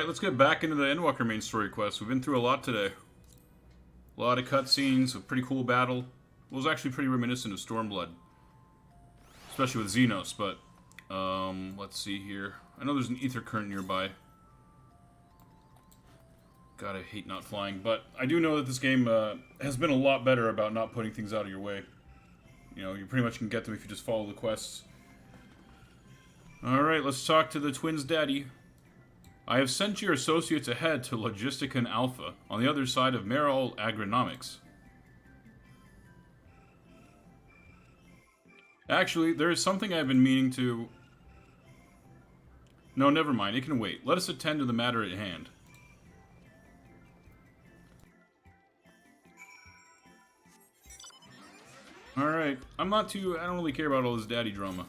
Alright, let's get back into the Endwalker main story quest. We've been through a lot today. A lot of cutscenes, a pretty cool battle. It was actually pretty reminiscent of Stormblood. Especially with Xenos, but... let's see here. I know there's an ether current nearby. God, I hate not flying. But I do know that this game has been a lot better about not putting things out of your way. You know, you pretty much can get them if you just follow the quests. Alright, let's talk to the twins' daddy. I have sent your associates ahead to Logistica Alpha, on the other side of Merrill Agronomics. Actually, there is something I've been meaning to... No, never mind, it can wait. Let us attend to the matter at hand. Alright, I don't really care about all this daddy drama.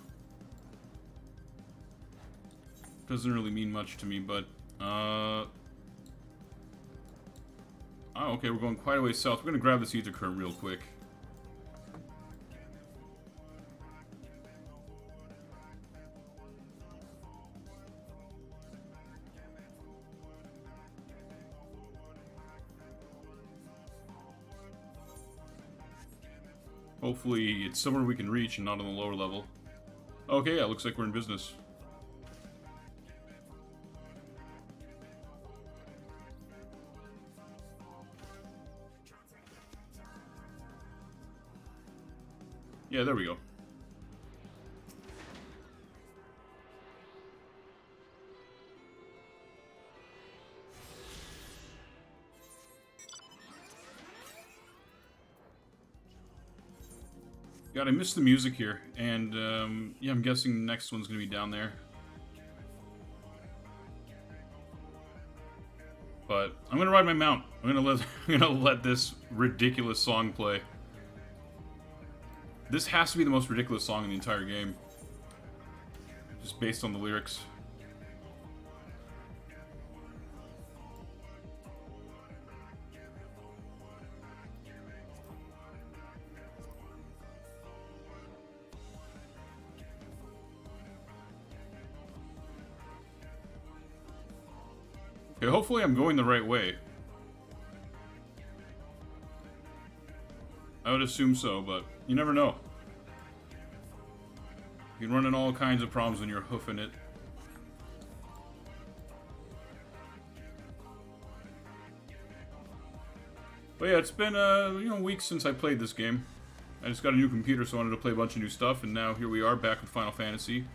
Doesn't really mean much to me, but, oh, okay, we're going quite a way south. We're gonna grab this ether current real quick. Hopefully it's somewhere we can reach and not on the lower level. Okay, yeah, looks like we're in business. Yeah, there we go. God, I missed the music here, and, yeah, I'm guessing the next one's gonna be down there. But, I'm gonna ride my mount. I'm gonna let this ridiculous song play. This has to be the most ridiculous song in the entire game. Just based on the lyrics. Okay, hopefully I'm going the right way. I would assume so, but you never know. You can run into all kinds of problems when you're hoofing it. But yeah, it's been, you know, weeks since I played this game. I just got a new computer, so I wanted to play a bunch of new stuff, and now here we are, back with Final Fantasy.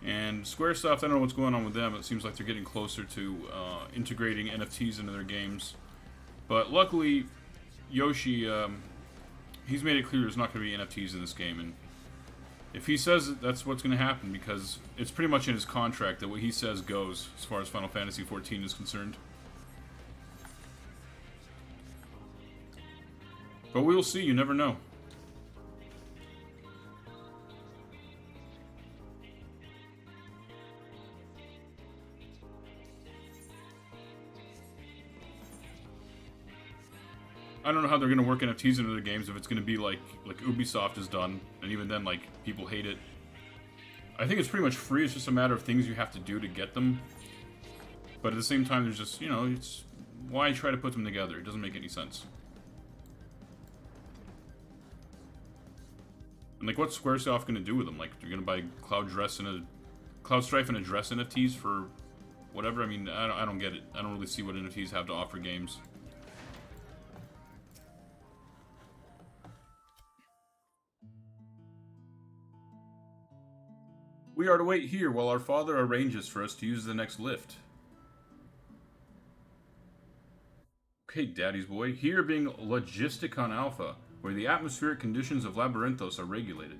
And Squaresoft, I don't know what's going on with them. It seems like they're getting closer to integrating NFTs into their games. But luckily, Yoshi, he's made it clear there's not going to be NFTs in this game, and if he says it, that's what's going to happen, because it's pretty much in his contract that what he says goes, as far as Final Fantasy XIV is concerned. But we'll see, you never know. I don't know how they're going to work NFTs into their games if it's going to be like Ubisoft has done, and even then, like, people hate it. I think it's pretty much free, it's just a matter of things you have to do to get them. But at the same time, there's just, you know, it's... Why try to put them together? It doesn't make any sense. And, like, what's Squaresoft going to do with them? Like, they're going to buy Cloud Strife and a dress NFTs for whatever? I mean, I don't get it. I don't really see what NFTs have to offer games. We are to wait here while our father arranges for us to use the next lift. Okay, Daddy's boy. Here being Logistica Alpha, where the atmospheric conditions of Labyrinthos are regulated.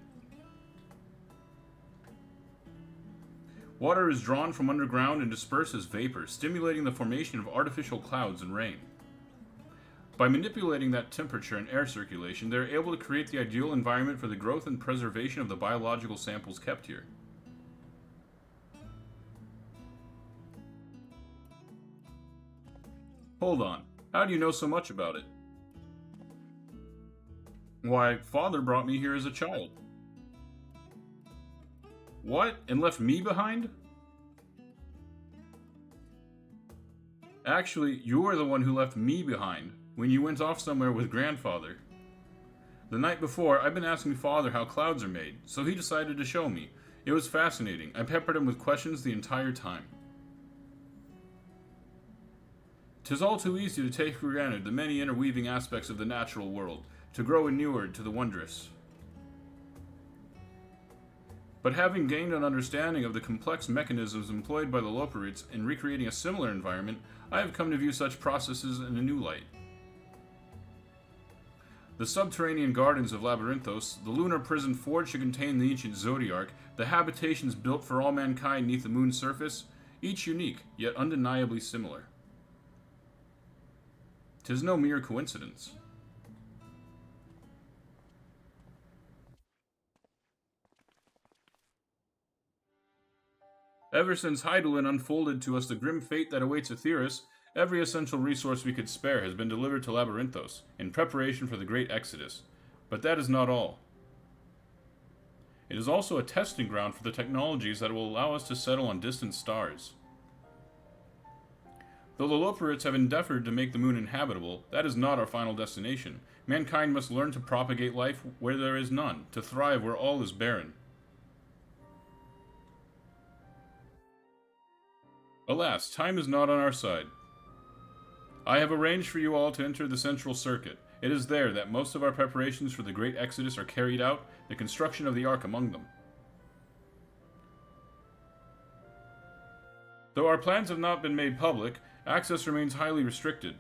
Water is drawn from underground and dispersed as vapor, stimulating the formation of artificial clouds and rain. By manipulating that temperature and air circulation, they are able to create the ideal environment for the growth and preservation of the biological samples kept here. Hold on. How do you know so much about it? Why, Father brought me here as a child. What? And left me behind? Actually, you're the one who left me behind when you went off somewhere with Grandfather. The night before, I'd been asking Father how clouds are made, so he decided to show me. It was fascinating. I peppered him with questions the entire time. 'Tis all too easy to take for granted the many interweaving aspects of the natural world, to grow inured to the wondrous. But having gained an understanding of the complex mechanisms employed by the Loperites in recreating a similar environment, I have come to view such processes in a new light. The subterranean gardens of Labyrinthos, the lunar prison forged to contain the ancient Zodiarch, the habitations built for all mankind neath the moon's surface, each unique, yet undeniably similar. 'Tis no mere coincidence. Ever since Hydaelyn unfolded to us the grim fate that awaits Aetheris, every essential resource we could spare has been delivered to Labyrinthos, in preparation for the Great Exodus. But that is not all. It is also a testing ground for the technologies that will allow us to settle on distant stars. Though the Loperites have endeavored to make the moon inhabitable, that is not our final destination. Mankind must learn to propagate life where there is none, to thrive where all is barren. Alas, time is not on our side. I have arranged for you all to enter the central circuit. It is there that most of our preparations for the Great Exodus are carried out, the construction of the Ark among them. Though our plans have not been made public, access remains highly restricted.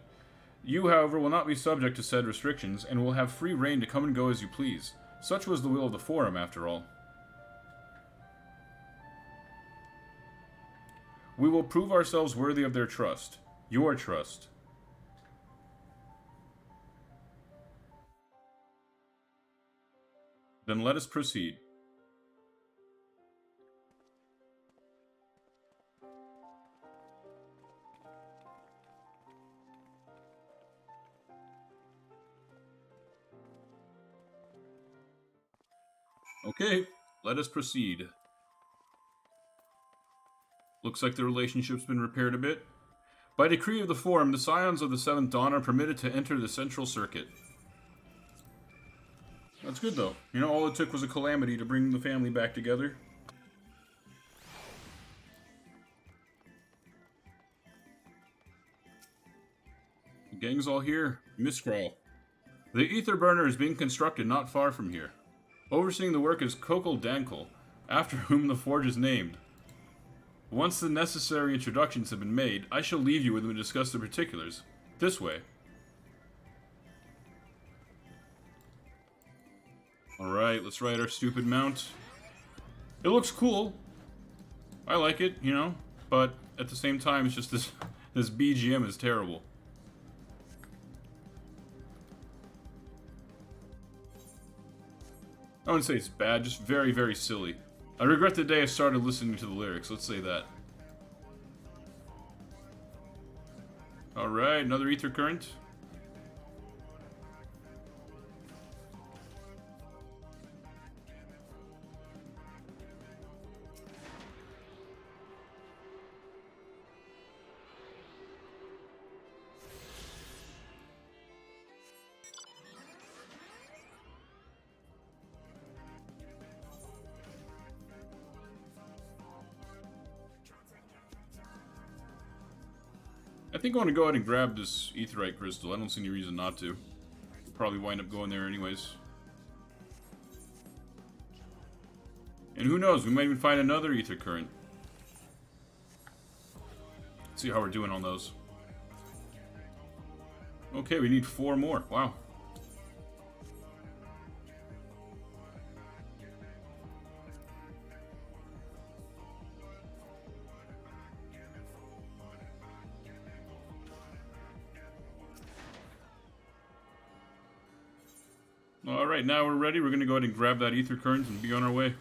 You, however, will not be subject to said restrictions, and will have free reign to come and go as you please. Such was the will of the Forum, after all. We will prove ourselves worthy of their trust. Your trust. Then let us proceed. Okay, let us proceed. Looks like the relationship's been repaired a bit. By decree of the Forum, the Scions of the Seventh Dawn are permitted to enter the Central Circuit. That's good, though. You know, all it took was a calamity to bring the family back together. The gang's all here. Mistral. The ether burner is being constructed not far from here. Overseeing the work is Kokol Dankol, after whom the forge is named. Once the necessary introductions have been made, I shall leave you with them to discuss the particulars. This way. Alright, let's ride our stupid mount. It looks cool. I like it, you know, but at the same time, it's just this BGM is terrible. I wouldn't say it's bad, just very, very silly. I regret the day I started listening to the lyrics, let's say that. Alright, another ether current. I think I want to go ahead and grab this aetheryte crystal. I don't see any reason not to. We'll probably wind up going there anyways. And who knows, we might even find another ether current. Let's see how we're doing on those. Okay, we need 4 more. Wow. Alright, now we're ready. We're going to go ahead and grab that ether current and be on our way.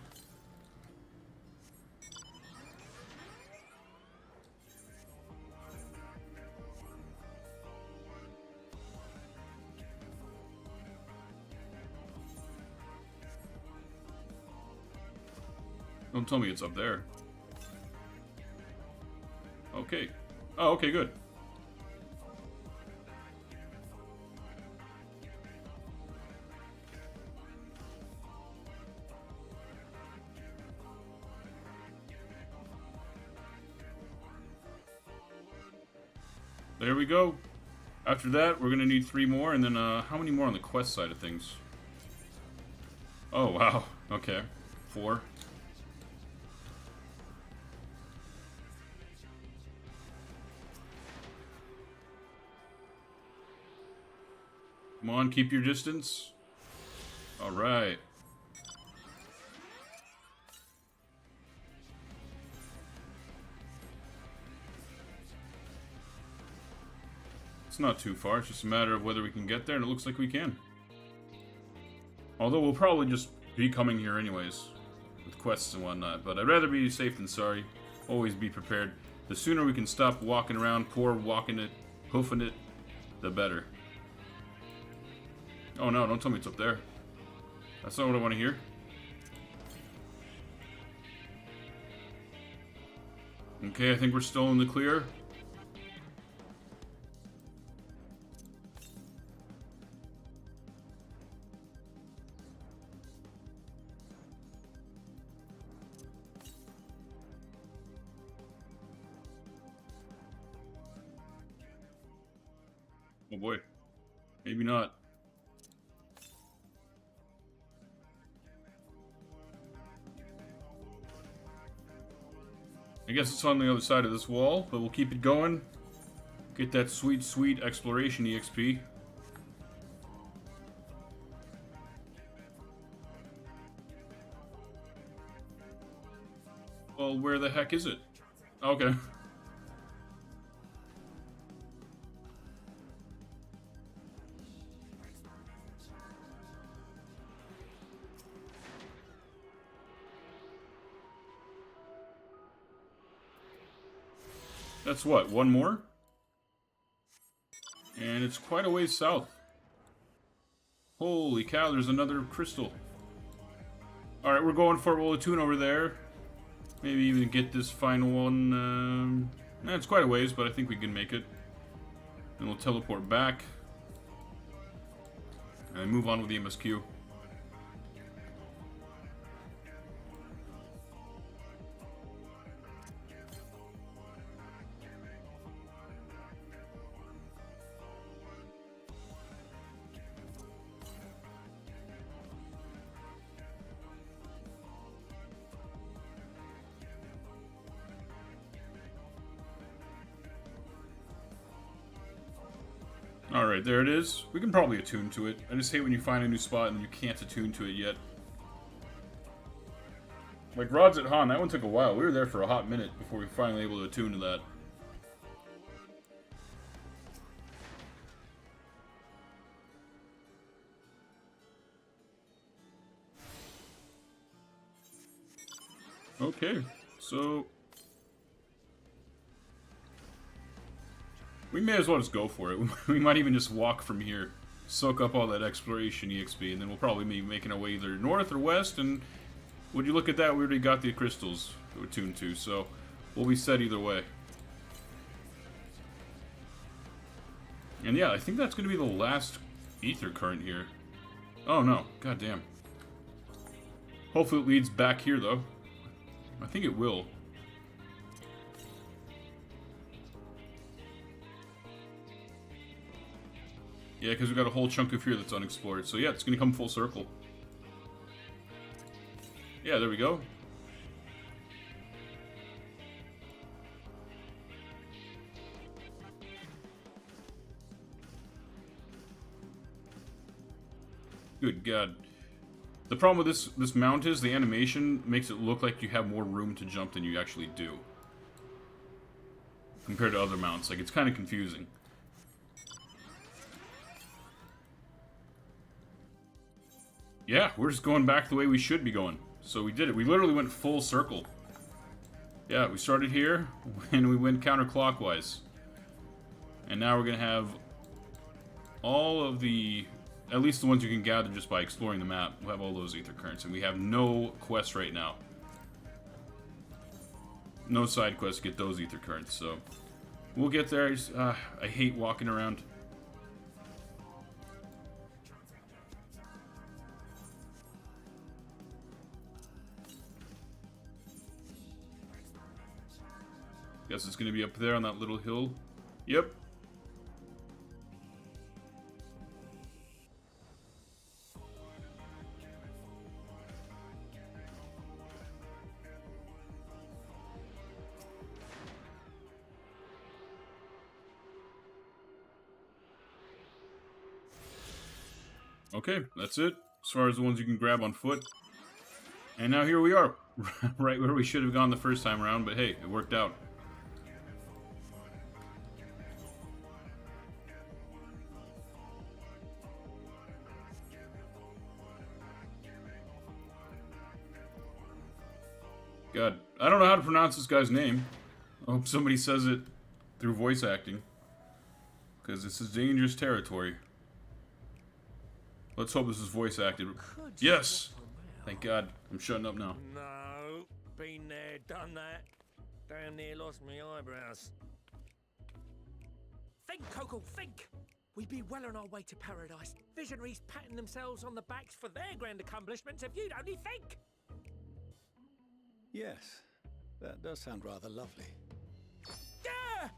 Don't tell me it's up there. Okay. Oh, okay, good. There we go. After that, we're going to need 3 more, and then how many more on the quest side of things? Oh, wow. Okay. 4. Come on, keep your distance. Alright. It's not too far, it's just a matter of whether we can get there, and it looks like we can. Although we'll probably just be coming here anyways, with quests and whatnot, but I'd rather be safe than sorry. Always be prepared. The sooner we can stop walking around, poor walking it, hoofing it, the better. Oh no, don't tell me it's up there. That's not what I want to hear. Okay, I think we're still in the clear. Oh boy. Maybe not. I guess it's on the other side of this wall, but we'll keep it going. Get that sweet, sweet exploration EXP. Well, where the heck is it? Okay. That's what, 1 more? And it's quite a ways south. Holy cow, there's another crystal. Alright, we're going for it. We'll attune over there. Maybe even get this final one. It's quite a ways, but I think we can make it. And we'll teleport back. And move on with the MSQ. Alright, there it is. We can probably attune to it. I just hate when you find a new spot and you can't attune to it yet. Like Rods at Han, that one took a while. We were there for a hot minute before we were finally able to attune to that. Okay, so we may as well just go for it. We might even just walk from here, soak up all that exploration EXP, and then we'll probably be making our way either north or west, and would you look at that, we already got the crystals that we're tuned to, so we'll be set either way. And yeah, I think that's going to be the last ether current here. Oh no, goddamn. Hopefully it leads back here though. I think it will. Yeah, because we've got a whole chunk of here that's unexplored. So yeah, it's going to come full circle. Yeah, there we go. Good God. The problem with this mount is the animation makes it look like you have more room to jump than you actually do. Compared to other mounts. Like, it's kind of confusing. Yeah, we're just going back the way we should be going. So we did it. We literally went full circle. Yeah, we started here, and we went counterclockwise. And now we're going to have all of the, at least the ones you can gather just by exploring the map. We'll have all those ether currents, and we have no quests right now. No side quests to get those ether currents, so we'll get there. I hate walking around. Guess it's going to be up there on that little hill. Yep. Okay, that's it. As far as the ones you can grab on foot. And now here we are. Right where we should have gone the first time around, but hey, it worked out. God, I don't know how to pronounce this guy's name. I hope somebody says it through voice acting. Because this is dangerous territory. Let's hope this is voice acted. Yes! Thank God. I'm shutting up now. No, been there, done that. Damn near lost my eyebrows. Think, Coco, think! We'd be well on our way to paradise. Visionaries patting themselves on the backs for their grand accomplishments if you'd only think! Yes, that does sound rather lovely. Yeah!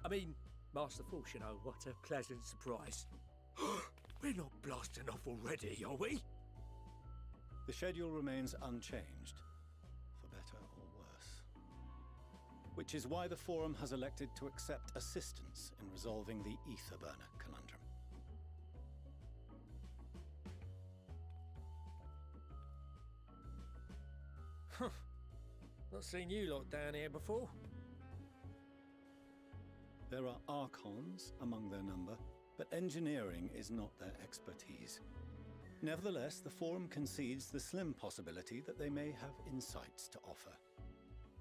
I mean, masterful, you know, what a pleasant surprise. We're not blasting off already, are we? The schedule remains unchanged, for better or worse. Which is why the Forum has elected to accept assistance in resolving the ether burner conundrum. Not seen you lot down here before. There are archons among their number, but engineering is not their expertise. Nevertheless, the Forum concedes the slim possibility that they may have insights to offer.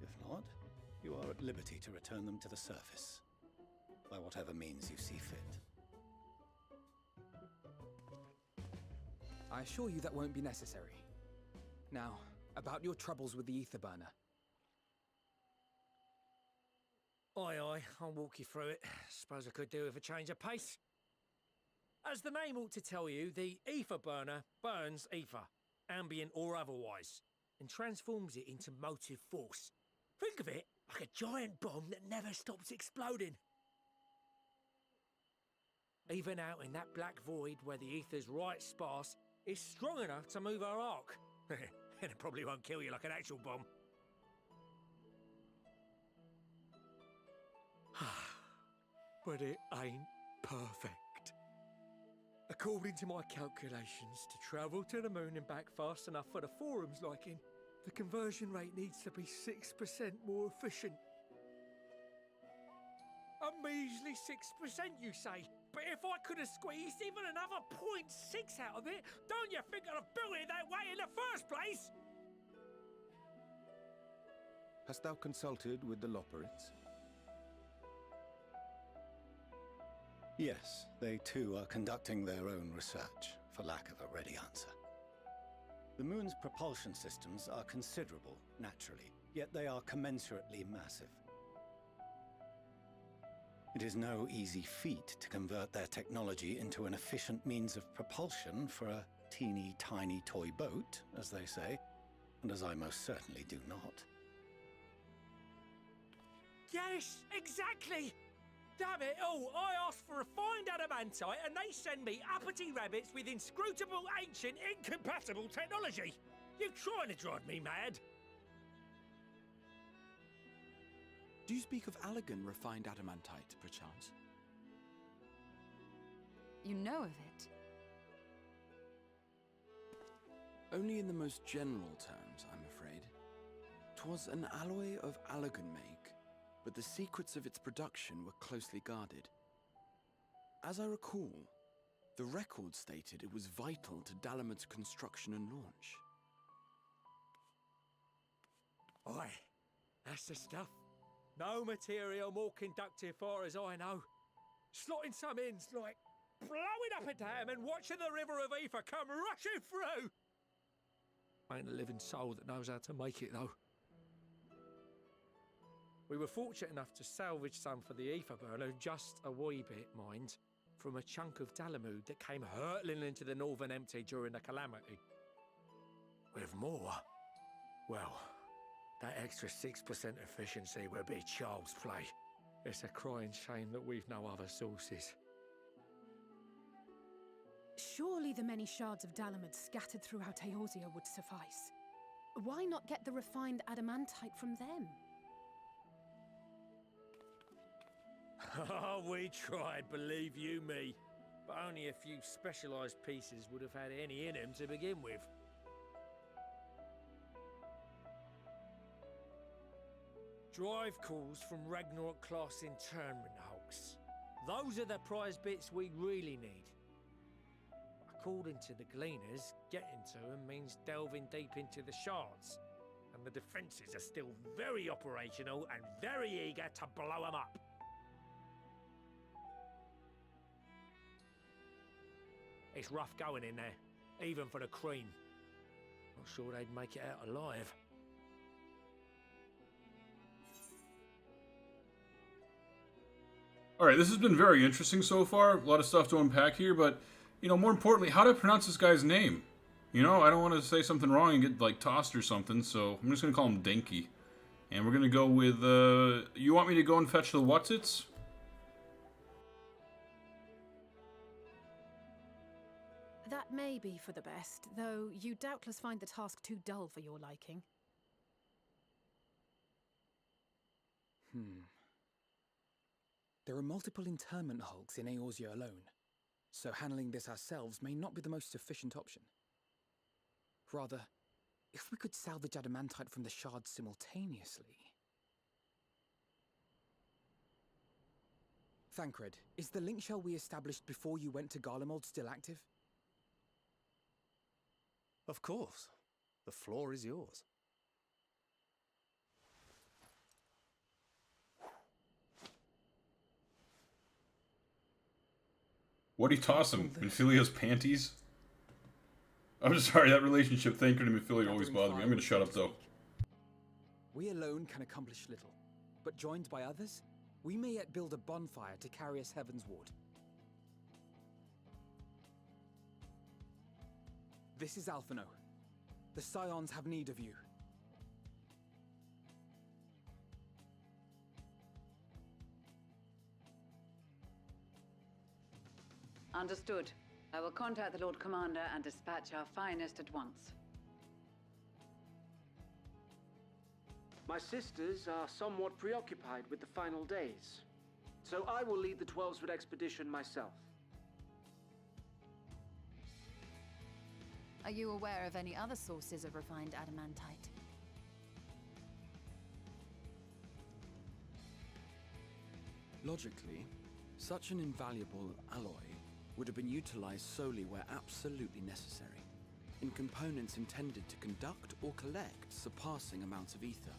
If not, you are at liberty to return them to the surface, by whatever means you see fit. I assure you that won't be necessary. Now, about your troubles with the ether burner. Aye, aye, I'll walk you through it. Suppose I could do with a change of pace. As the name ought to tell you, the ether burner burns ether, ambient or otherwise, and transforms it into motive force. Think of it like a giant bomb that never stops exploding. Even out in that black void where the ether's right sparse, it's strong enough to move our arc. And it probably won't kill you like an actual bomb. But it ain't perfect. According to my calculations, to travel to the moon and back fast enough for the Forum's liking, the conversion rate needs to be 6% more efficient. A measly 6%, you say? But if I could have squeezed even another 0.6 out of it, don't you think I'd have built it that way in the first place? Hast thou consulted with the Loperites? Yes, they too are conducting their own research, for lack of a ready answer. The moon's propulsion systems are considerable, naturally, yet they are commensurately massive. It is no easy feat to convert their technology into an efficient means of propulsion for a teeny tiny toy boat, as they say, and as I most certainly do not. Yes, exactly! Damn it all, I asked for refined adamantite and they send me uppity rabbits with inscrutable, ancient, incompatible technology! You trying to drive me mad? Do you speak of Allegan refined adamantite, perchance? You know of it? Only in the most general terms, I'm afraid. 'Twas an alloy of Allegan make, but the secrets of its production were closely guarded. As I recall, the record stated it was vital to Dalamud's construction and launch. Aye, that's the stuff. No material more conductive far as I know. Slotting some in's like blowing up a dam and watching the river of ether come rushing through. Ain't a living soul that knows how to make it though. We were fortunate enough to salvage some for the ether burner, just a wee bit, mind, from a chunk of Dalamud that came hurtling into the Northern Empty during the calamity. With more, well, that extra 6% efficiency would be child's play. It's a crying shame that we've no other sources. Surely the many shards of Dalamud scattered throughout Eorzea would suffice. Why not get the refined adamantite from them? Oh, we tried, believe you me. but only a few specialised pieces would have had any in them to begin with. Drive calls from Ragnarok class internment hulks. Those are the prize bits we really need. According to the Gleaners, getting to them means delving deep into the shards, and the defences are still very operational and very eager to blow them up. It's rough going in there, even for the cream. Not sure they'd make it out alive. Alright, this has been very interesting so far. A lot of stuff to unpack here, but, you know, more importantly, how do I pronounce this guy's name? You know, I don't want to say something wrong and get, like, tossed or something, so I'm just going to call him Denki. And we're going to go with, you want me to go and fetch the what's-its? That may be for the best, though you doubtless find the task too dull for your liking. There are multiple internment hulks in Eorzea alone, so handling this ourselves may not be the most efficient option. Rather, if we could salvage adamantite from the shards simultaneously... Thancred, is the link shell we established before you went to Garlemald still active? Of course. The floor is yours. What'd he toss him? Minfilia's panties? I'm sorry, that relationship, Thancred and Minfilia, always bothered me. I'm gonna shut up, though. We alone can accomplish little, but joined by others, we may yet build a bonfire to carry us heavensward. This is Alphino. The Scions have need of you. Understood. I will contact the Lord Commander and dispatch our finest at once. My sisters are somewhat preoccupied with the final days, so I will lead the 12-foot expedition myself. Are you aware of any other sources of refined adamantite? Logically, such an invaluable alloy would have been utilized solely where absolutely necessary, in components intended to conduct or collect surpassing amounts of ether.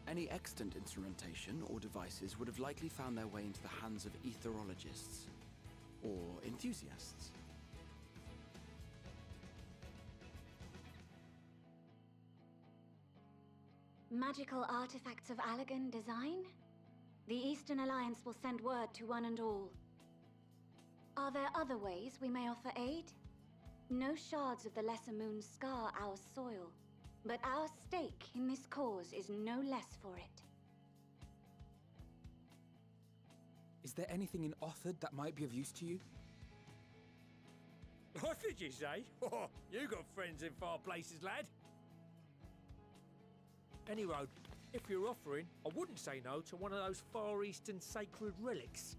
Any extant instrumentation or devices would have likely found their way into the hands of etherologists, or enthusiasts. Magical artifacts of Allagan design? The Eastern Alliance will send word to one and all. Are there other ways we may offer aid? No shards of the Lesser Moon scar our soil, but our stake in this cause is no less for it. Is there anything in Othard that might be of use to you? What did you say? Oh, you got friends in far places, lad. Any road, if you're offering, I wouldn't say no to one of those Far Eastern sacred relics.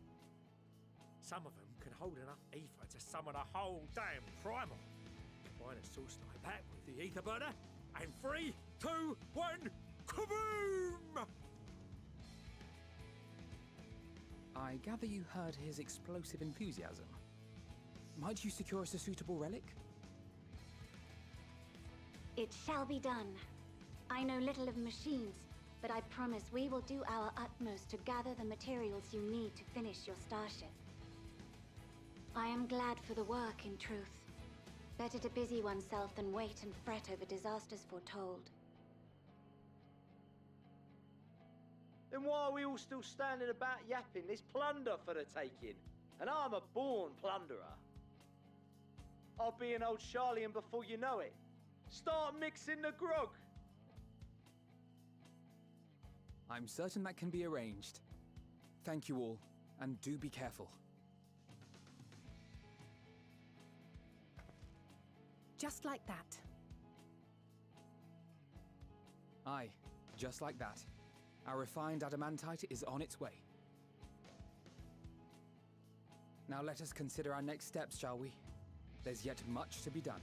Some of them can hold enough ether to summon a whole damn primal. Combine a source like that with the ether burner, and 3, 2, 1, kaboom! I gather you heard his explosive enthusiasm. Might you secure us a suitable relic? It shall be done. I know little of machines, but I promise we will do our utmost to gather the materials you need to finish your starship. I am glad for the work, in truth. Better to busy oneself than wait and fret over disasters foretold. Then why are we all still standing about yapping? There's plunder for the taking, and I'm a born plunderer. I'll be an old Charlian before you know it. Start mixing the grog. I'm certain that can be arranged. Thank you all, and do be careful. Just like that. Aye, just like that. Our refined adamantite is on its way. Now let us consider our next steps, shall we? There's yet much to be done.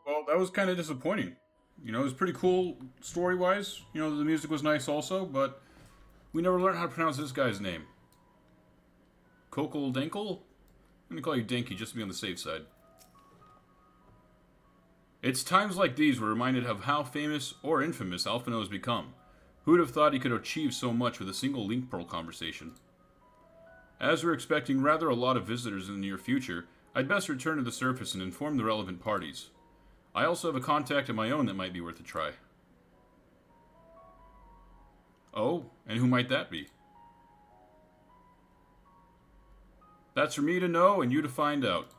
Well, that was kind of disappointing. You know, it was pretty cool story-wise. You know, the music was nice also, but we never learned how to pronounce this guy's name. Kokol Denkel? I'm going to call you Dinky just to be on the safe side. It's times like these we're reminded of how famous or infamous Alphino has become. Who'd have thought he could achieve so much with a single Link Pearl conversation? As we're expecting rather a lot of visitors in the near future, I'd best return to the surface and inform the relevant parties. I also have a contact of my own that might be worth a try. Oh, and who might that be? That's for me to know and you to find out.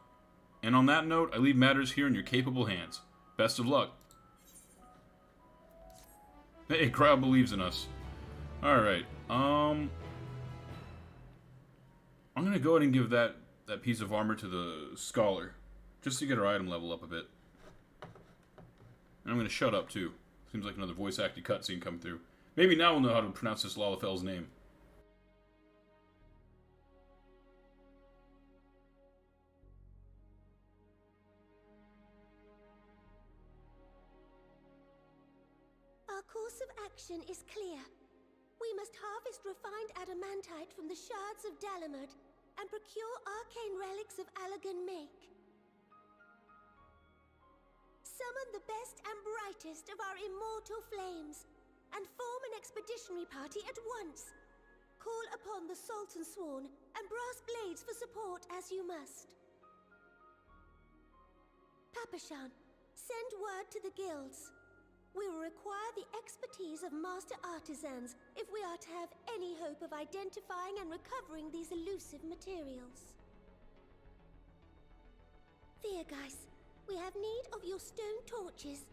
And on that note, I leave matters here in your capable hands. Best of luck. Hey, crowd believes in us. Alright, I'm gonna go ahead and give that piece of armor to the scholar. Just to get her item level up a bit. And I'm gonna shut up too. Seems like another voice acted cutscene come through. Maybe now we'll know how to pronounce this Lalafel's name. Our course of action is clear. We must harvest refined adamantite from the shards of Dalamud and procure arcane relics of Allagan make. Summon the best and brightest of our immortal flames and form an expeditionary party at once. Call upon the Sultan Sworn and Brass Blades for support as you must. Papashan, send word to the guilds. We will require the expertise of master artisans if we are to have any hope of identifying and recovering these elusive materials. Viergeist, we have need of your stone torches.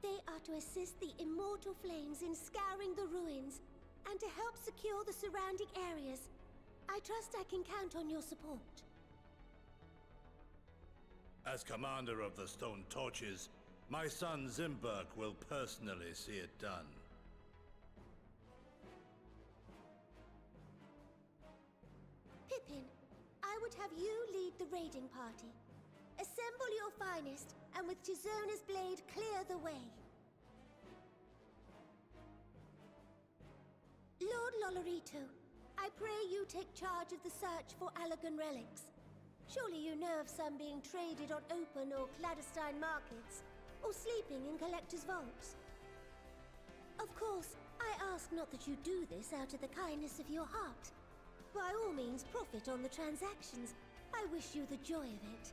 They are to assist the immortal flames in scouring the ruins and to help secure the surrounding areas. I trust I can count on your support. As commander of the Stone Torches, my son Zimberg will personally see it done. Pippin, I would have you lead the raiding party. Assemble your finest, and with Chizona's blade, clear the way. Lord Lolorito, I pray you take charge of the search for Allagan relics. Surely you know of some being traded on open or clandestine markets, or sleeping in collectors' vaults. Of course, I ask not that you do this out of the kindness of your heart. By all means, profit on the transactions. I wish you the joy of it.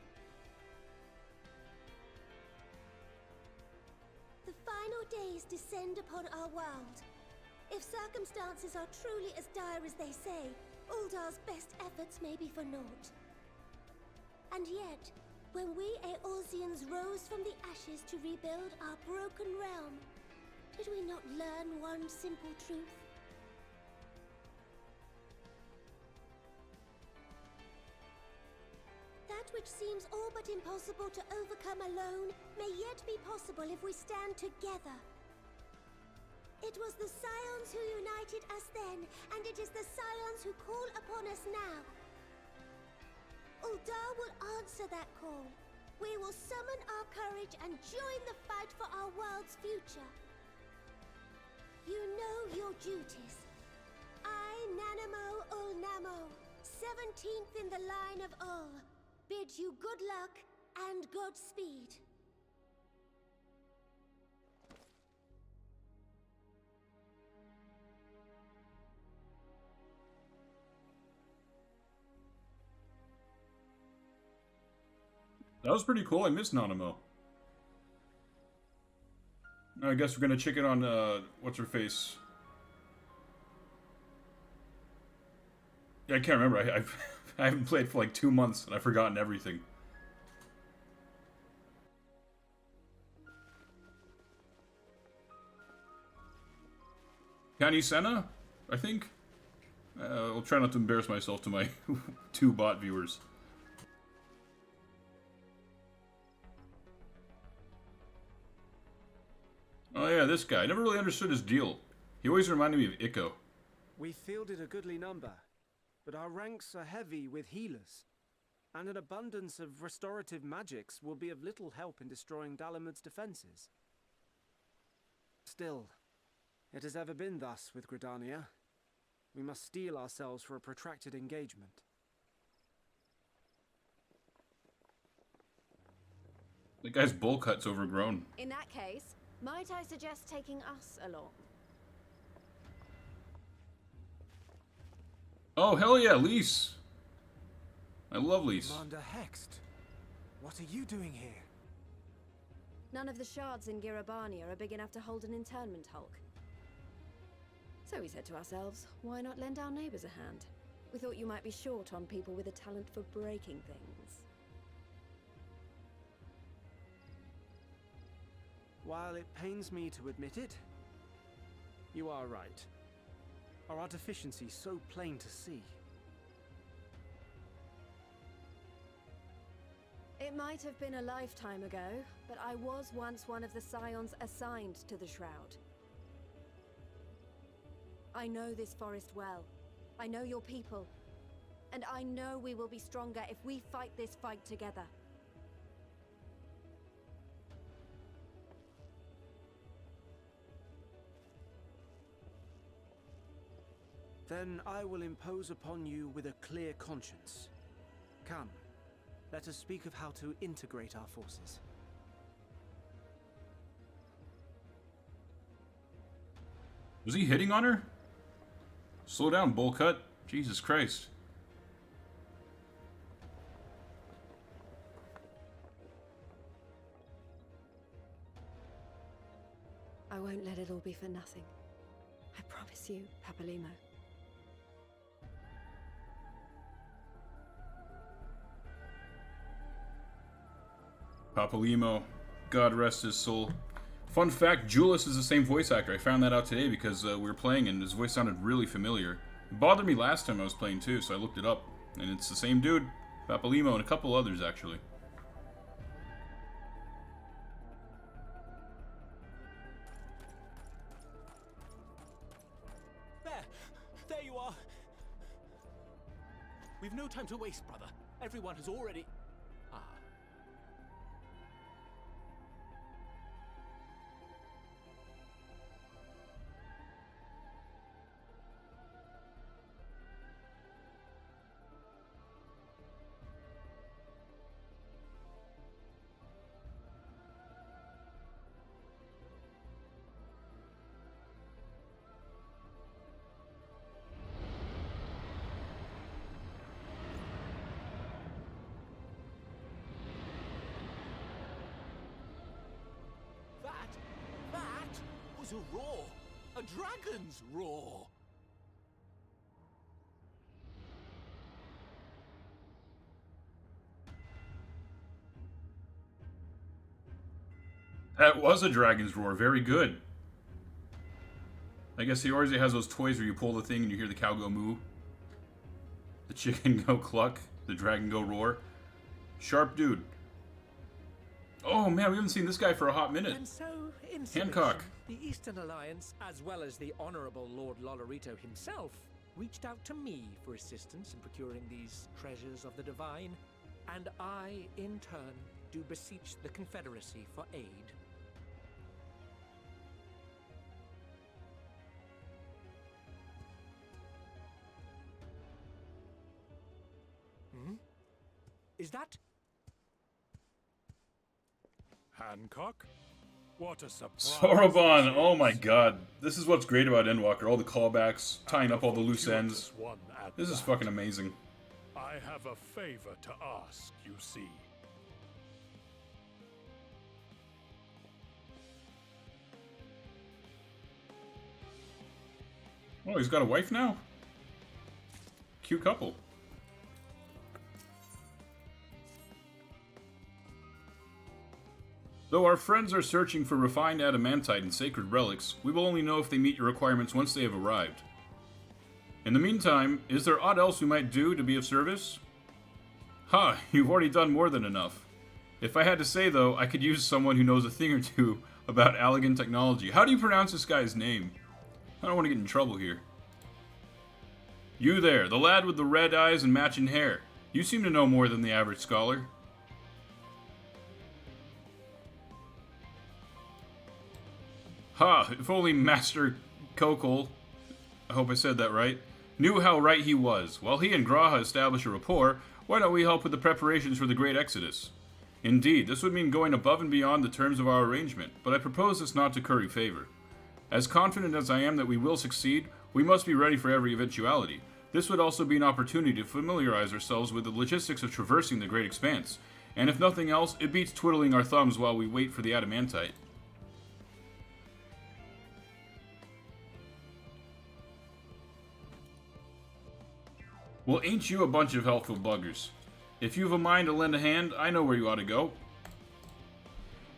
The final days descend upon our world. If circumstances are truly as dire as they say, Uldar's best efforts may be for naught. And yet, when we Eorzeans rose from the ashes to rebuild our broken realm, did we not learn one simple truth? That which seems all but impossible to overcome alone may yet be possible if we stand together. It was the Scions who united us then, and it is the Scions who call upon us now. Uldar will answer that call. We will summon our courage and join the fight for our world's future. You know your duties. I, Nanamo Ulnamo, 17th in the line of Ul, bid you good luck and Godspeed. That was pretty cool. I miss Nanamo. I guess we're gonna check it on, what's-her-face? I can't remember. I haven't played for like 2 months and I've forgotten everything. County Senna, I think. I'll try not to embarrass myself to my 2 bot viewers. Oh yeah, this guy. I never really understood his deal. He always reminded me of Ico. We fielded a goodly number, but our ranks are heavy with healers, and an abundance of restorative magics will be of little help in destroying Dalamud's defenses. Still, it has ever been thus with Gridania. We must steel ourselves for a protracted engagement. The guy's bowl cut's overgrown. In that case, might I suggest taking us along? Oh, hell yeah, Lise. I love Lise. Commander Hext, what are you doing here? None of the shards in Girabania are big enough to hold an internment hulk. So we said to ourselves, why not lend our neighbors a hand? We thought you might be short on people with a talent for breaking things. While it pains me to admit it, you are right. Our deficiency so plain to see. It might have been a lifetime ago, but I was once one of the scions assigned to the Shroud. I know this forest well. I know your people. And I know we will be stronger if we fight this fight together. Then I will impose upon you with a clear conscience. Come, let us speak of how to integrate our forces. Was he hitting on her? Slow down, bowl cut. Jesus Christ. I won't let it all be for nothing. I promise you, Papalimo. Papalimo. God rest his soul. Fun fact, Julius is the same voice actor. I found that out today because we were playing and his voice sounded really familiar. It bothered me last time I was playing too, so I looked it up. And it's the same dude, Papalimo, and a couple others actually. There you are. We've no time to waste, brother. Everyone has already... Ah. That was a roar. A dragon's roar. That was a dragon's roar. Very good. I guess he already has those toys where you pull the thing and you hear the cow go moo. The chicken go cluck. The dragon go roar. Sharp dude. Oh man, we haven't seen this guy for a hot minute. And so, in Hancock. the Eastern Alliance, as well as the Honourable Lord Lolorito himself, reached out to me for assistance in procuring these treasures of the divine, and I, in turn, do beseech the Confederacy for aid. Hmm? Is that... Hancock? What a surprise. Soroban, oh my god. This is what's great about Endwalker. All the callbacks, tying up all the loose ends. This is fucking amazing. I have a favor to ask, you see. Oh, he's got a wife now? cute couple. Though our friends are searching for refined adamantite and sacred relics, we will only know if they meet your requirements once they have arrived. In the meantime, is there aught else we might do to be of service? Ha, you've already done more than enough. If I had to say, though, I could use someone who knows a thing or two about Allegan technology. How do you pronounce this guy's name? I don't want to get in trouble here. You there, the lad with the red eyes and matching hair. You seem to know more than the average scholar. Ha, if only Master Kokol, I hope I said that right, knew how right he was. While he and Graha establish a rapport, why don't we help with the preparations for the Great Exodus? Indeed, this would mean going above and beyond the terms of our arrangement, but I propose this not to curry favor. As confident as I am that we will succeed, we must be ready for every eventuality. This would also be an opportunity to familiarize ourselves with the logistics of traversing the Great Expanse, and if nothing else, it beats twiddling our thumbs while we wait for the adamantite. Well, ain't you a bunch of helpful buggers? If you've a mind to lend a hand, I know where you ought to go.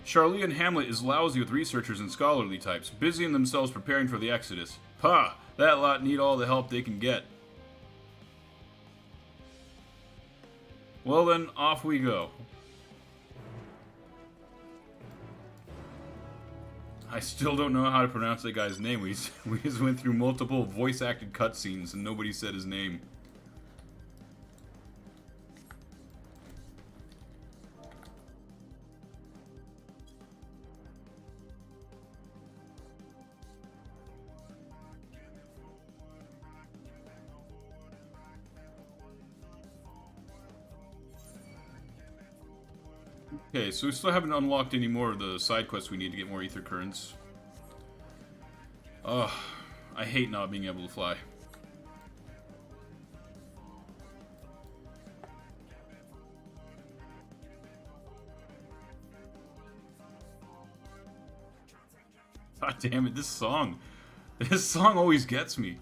Charlian Hamlet is lousy with researchers and scholarly types, busying themselves preparing for the Exodus. Pah! That lot need all the help they can get. Well then, off we go. I still don't know how to pronounce that guy's name. We just went through multiple voice-acted cutscenes and nobody said his name. Okay, so we still haven't unlocked any more of the side quests we need to get more ether currents. Ugh, I hate not being able to fly. God damn it, this song always gets me.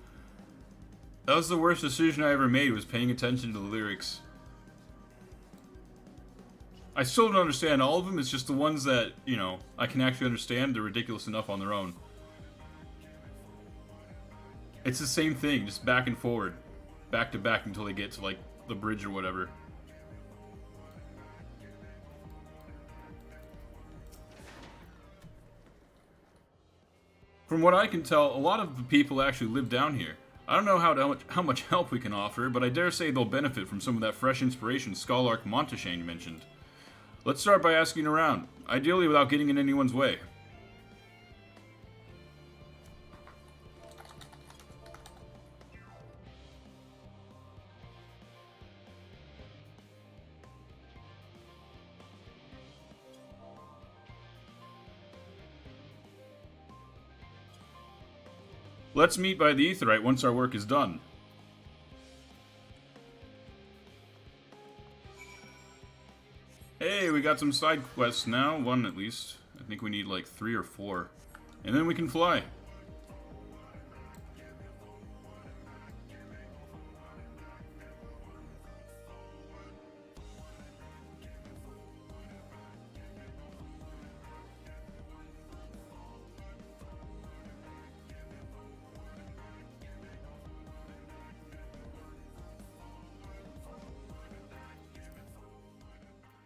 That was the worst decision I ever made, was paying attention to the lyrics. I still don't understand all of them, it's just the ones that, you know, I can actually understand. They're ridiculous enough on their own. It's the same thing, just back and forward. Back to back until they get to, like, the bridge or whatever. From what I can tell, a lot of the people actually live down here. I don't know how much help we can offer, but I dare say they'll benefit from some of that fresh inspiration Scholark Monteshane mentioned. Let's start by asking around, ideally without getting in anyone's way. Let's meet by the Aetheryte once our work is done. Hey, we got some side quests now. One at least. I think we need like 3 or 4. And then we can fly.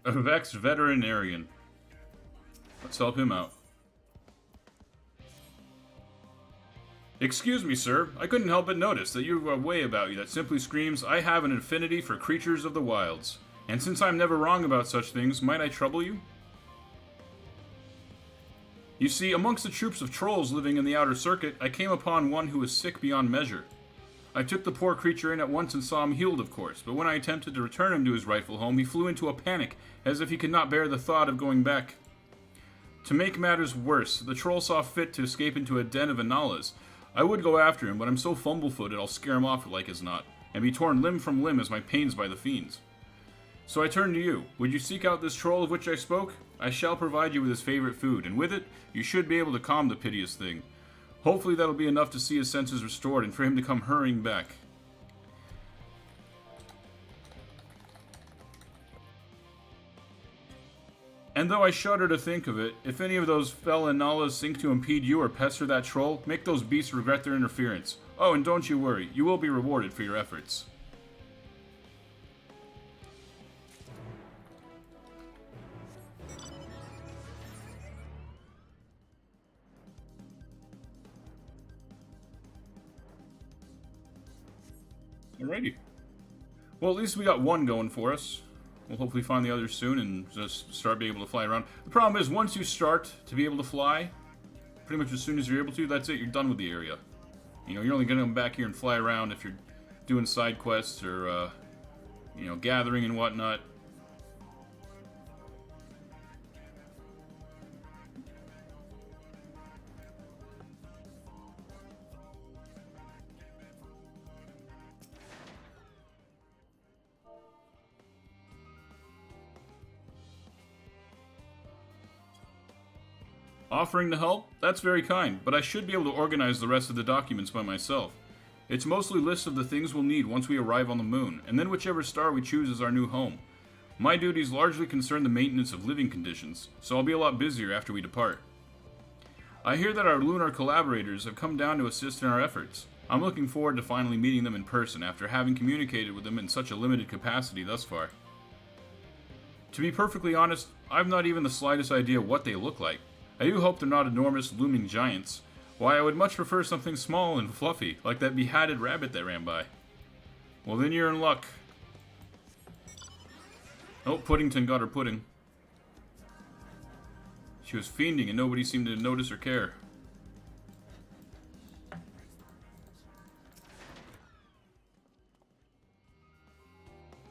A vexed veterinarian. Let's help him out. Excuse me, sir. I couldn't help but notice that you have a way about you that simply screams, I have an affinity for creatures of the wilds. And since I'm never wrong about such things, might I trouble you? You see, amongst the troops of trolls living in the outer circuit, I came upon one who was sick beyond measure. I took the poor creature in at once and saw him healed, of course, but when I attempted to return him to his rightful home, he flew into a panic, as if he could not bear the thought of going back. To make matters worse, the troll saw fit to escape into a den of Analas. I would go after him, but I'm so fumble-footed I'll scare him off like as not, and be torn limb from limb as my pains by the fiends. So I turn to you. Would you seek out this troll of which I spoke? I shall provide you with his favorite food, and with it, you should be able to calm the piteous thing. Hopefully that'll be enough to see his senses restored and for him to come hurrying back. And though I shudder to think of it, if any of those fell in Nala's sink to impede you or pester that troll, make those beasts regret their interference. Oh, and don't you worry, you will be rewarded for your efforts. Alrighty. Well, at least we got one going for us. We'll hopefully find the others soon and just start being able to fly around. The problem is, once you start to be able to fly, pretty much as soon as you're able to, that's it, you're done with the area. You know, you're only going to come back here and fly around if you're doing side quests or, you know, gathering and whatnot. Offering to help? That's very kind, but I should be able to organize the rest of the documents by myself. It's mostly lists of the things we'll need once we arrive on the moon, and then whichever star we choose as our new home. My duties largely concern the maintenance of living conditions, so I'll be a lot busier after we depart. I hear that our lunar collaborators have come down to assist in our efforts. I'm looking forward to finally meeting them in person after having communicated with them in such a limited capacity thus far. To be perfectly honest, I've not even the slightest idea what they look like. I do hope they're not enormous, looming giants. Why, I would much prefer something small and fluffy, like that behatted rabbit that ran by. Well, then you're in luck. Oh, Puddington got her pudding. She was fiending and nobody seemed to notice or care.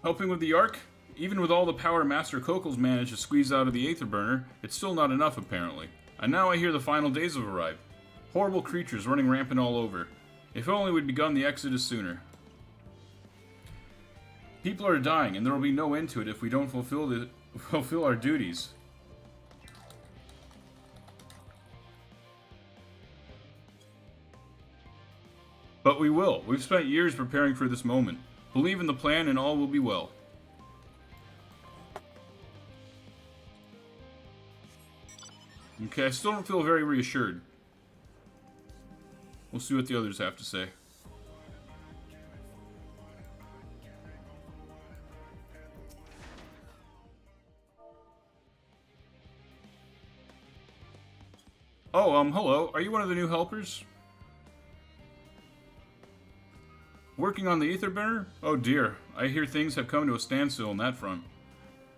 Helping with the Ark? Even with all the power Master Kokel's managed to squeeze out of the Aether Burner, it's still not enough apparently. And now I hear the final days have arrived. Horrible creatures running rampant all over. If only we'd begun the exodus sooner. People are dying, and there will be no end to it if we don't fulfill our duties. But we will. We've spent years preparing for this moment. Believe in the plan and all will be well. Okay, I still don't feel very reassured. We'll see what the others have to say. Oh, hello. Are you one of the new helpers? Working on the Aether Burner? Oh dear, I hear things have come to a standstill on that front.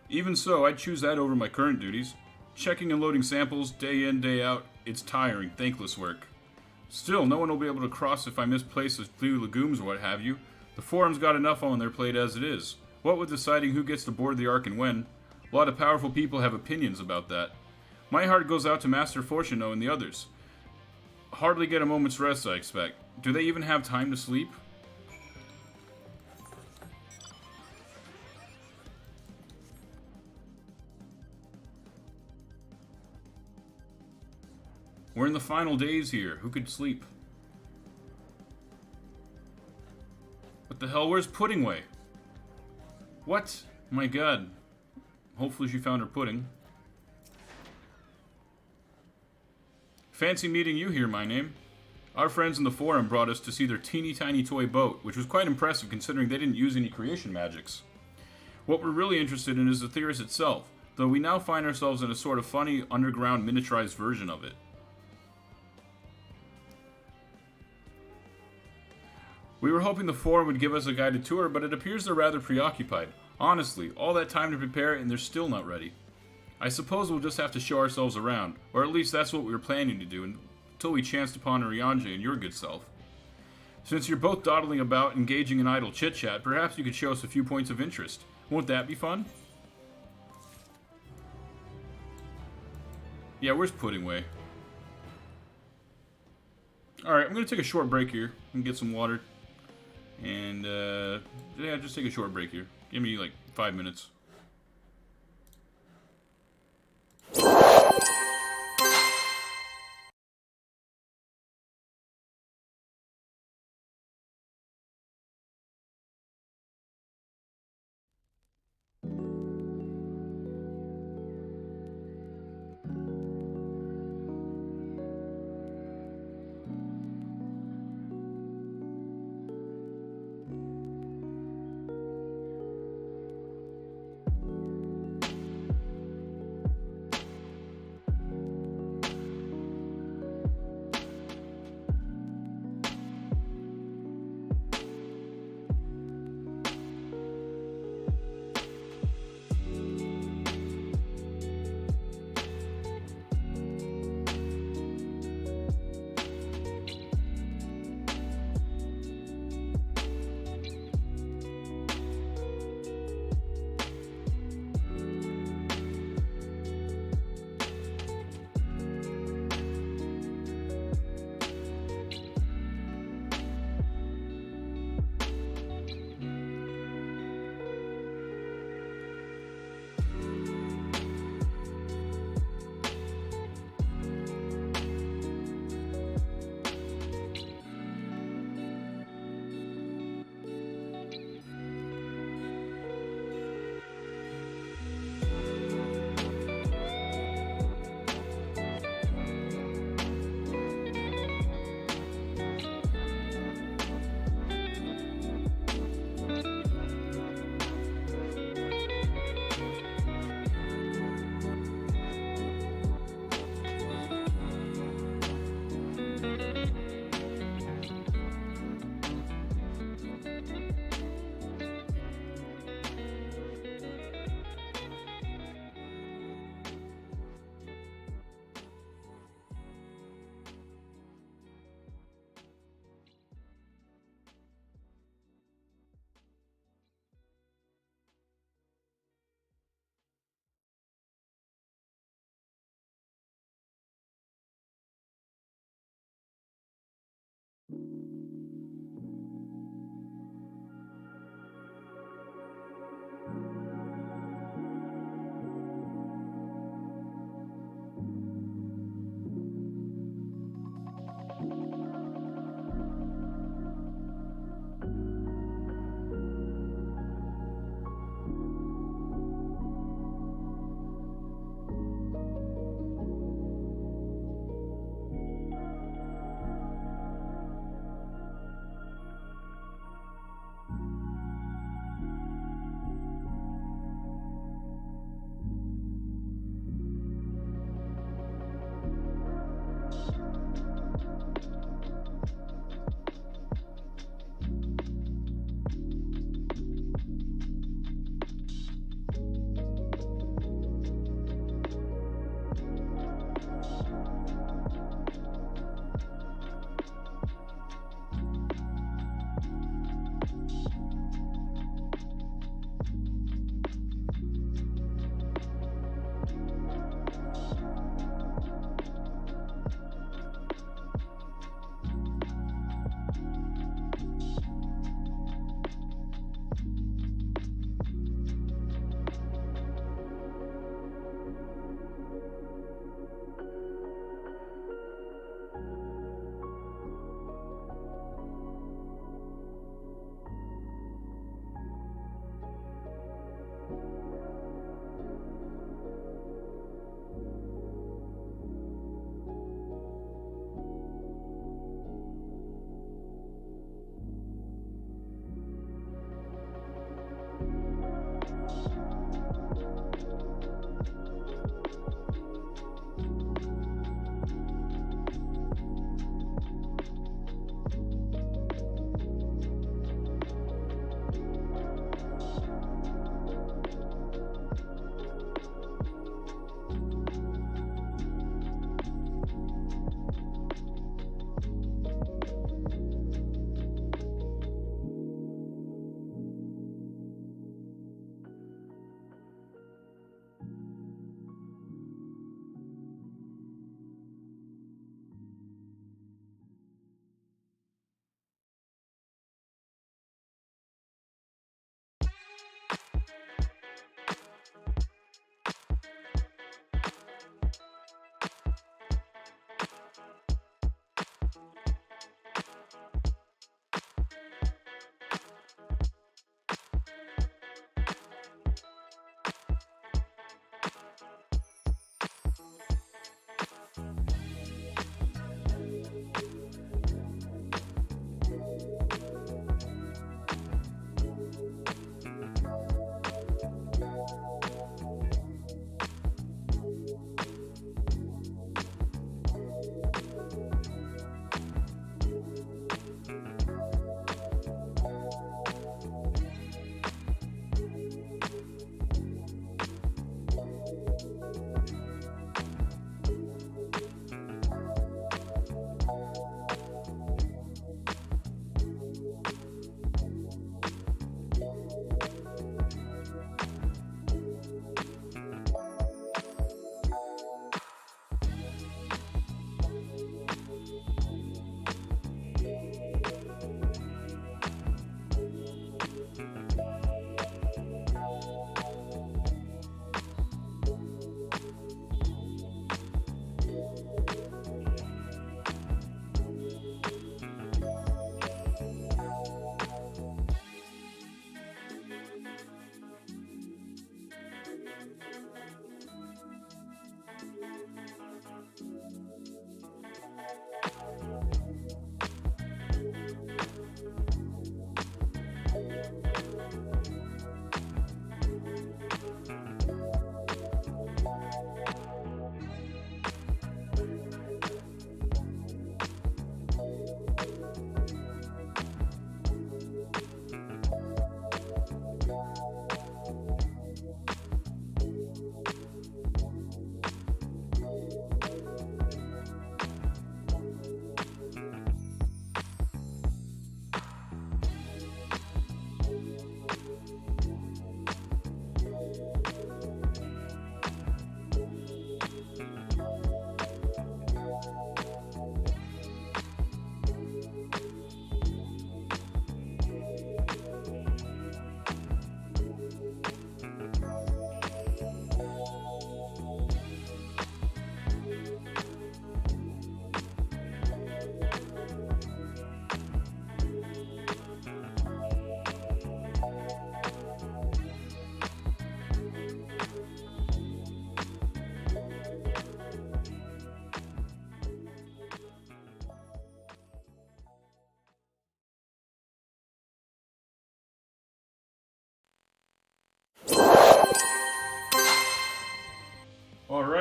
Even so, I'd choose that over my current duties. Checking and loading samples, day in, day out, it's tiring, thankless work. Still, no one will be able to cross if I misplace a few legumes or what have you. The forum's got enough on their plate as it is. What with deciding who gets to board the Ark and when, a lot of powerful people have opinions about that. My heart goes out to Master Fortuno and the others. Hardly get a moment's rest, I expect. Do they even have time to sleep? We're in the final days here. Who could sleep? What the hell? Where's Puddingway? What? My god. Hopefully she found her pudding. Fancy meeting you here, my name. Our friends in the forum brought us to see their teeny tiny toy boat, which was quite impressive considering they didn't use any creation magics. What we're really interested in is the Theris itself, though we now find ourselves in a sort of funny underground miniaturized version of it. We were hoping the forum would give us a guided tour, but it appears they're rather preoccupied. Honestly, all that time to prepare and they're still not ready. I suppose we'll just have to show ourselves around, or at least that's what we were planning to do until we chanced upon Ryanja and your good self. Since you're both dawdling about, engaging in idle chit-chat, perhaps you could show us a few points of interest. Won't that be fun? Yeah, where's Puddingway? Alright, I'm going to take a short break here and get some water. And, yeah, just take a short break here. Give me, like, 5 minutes.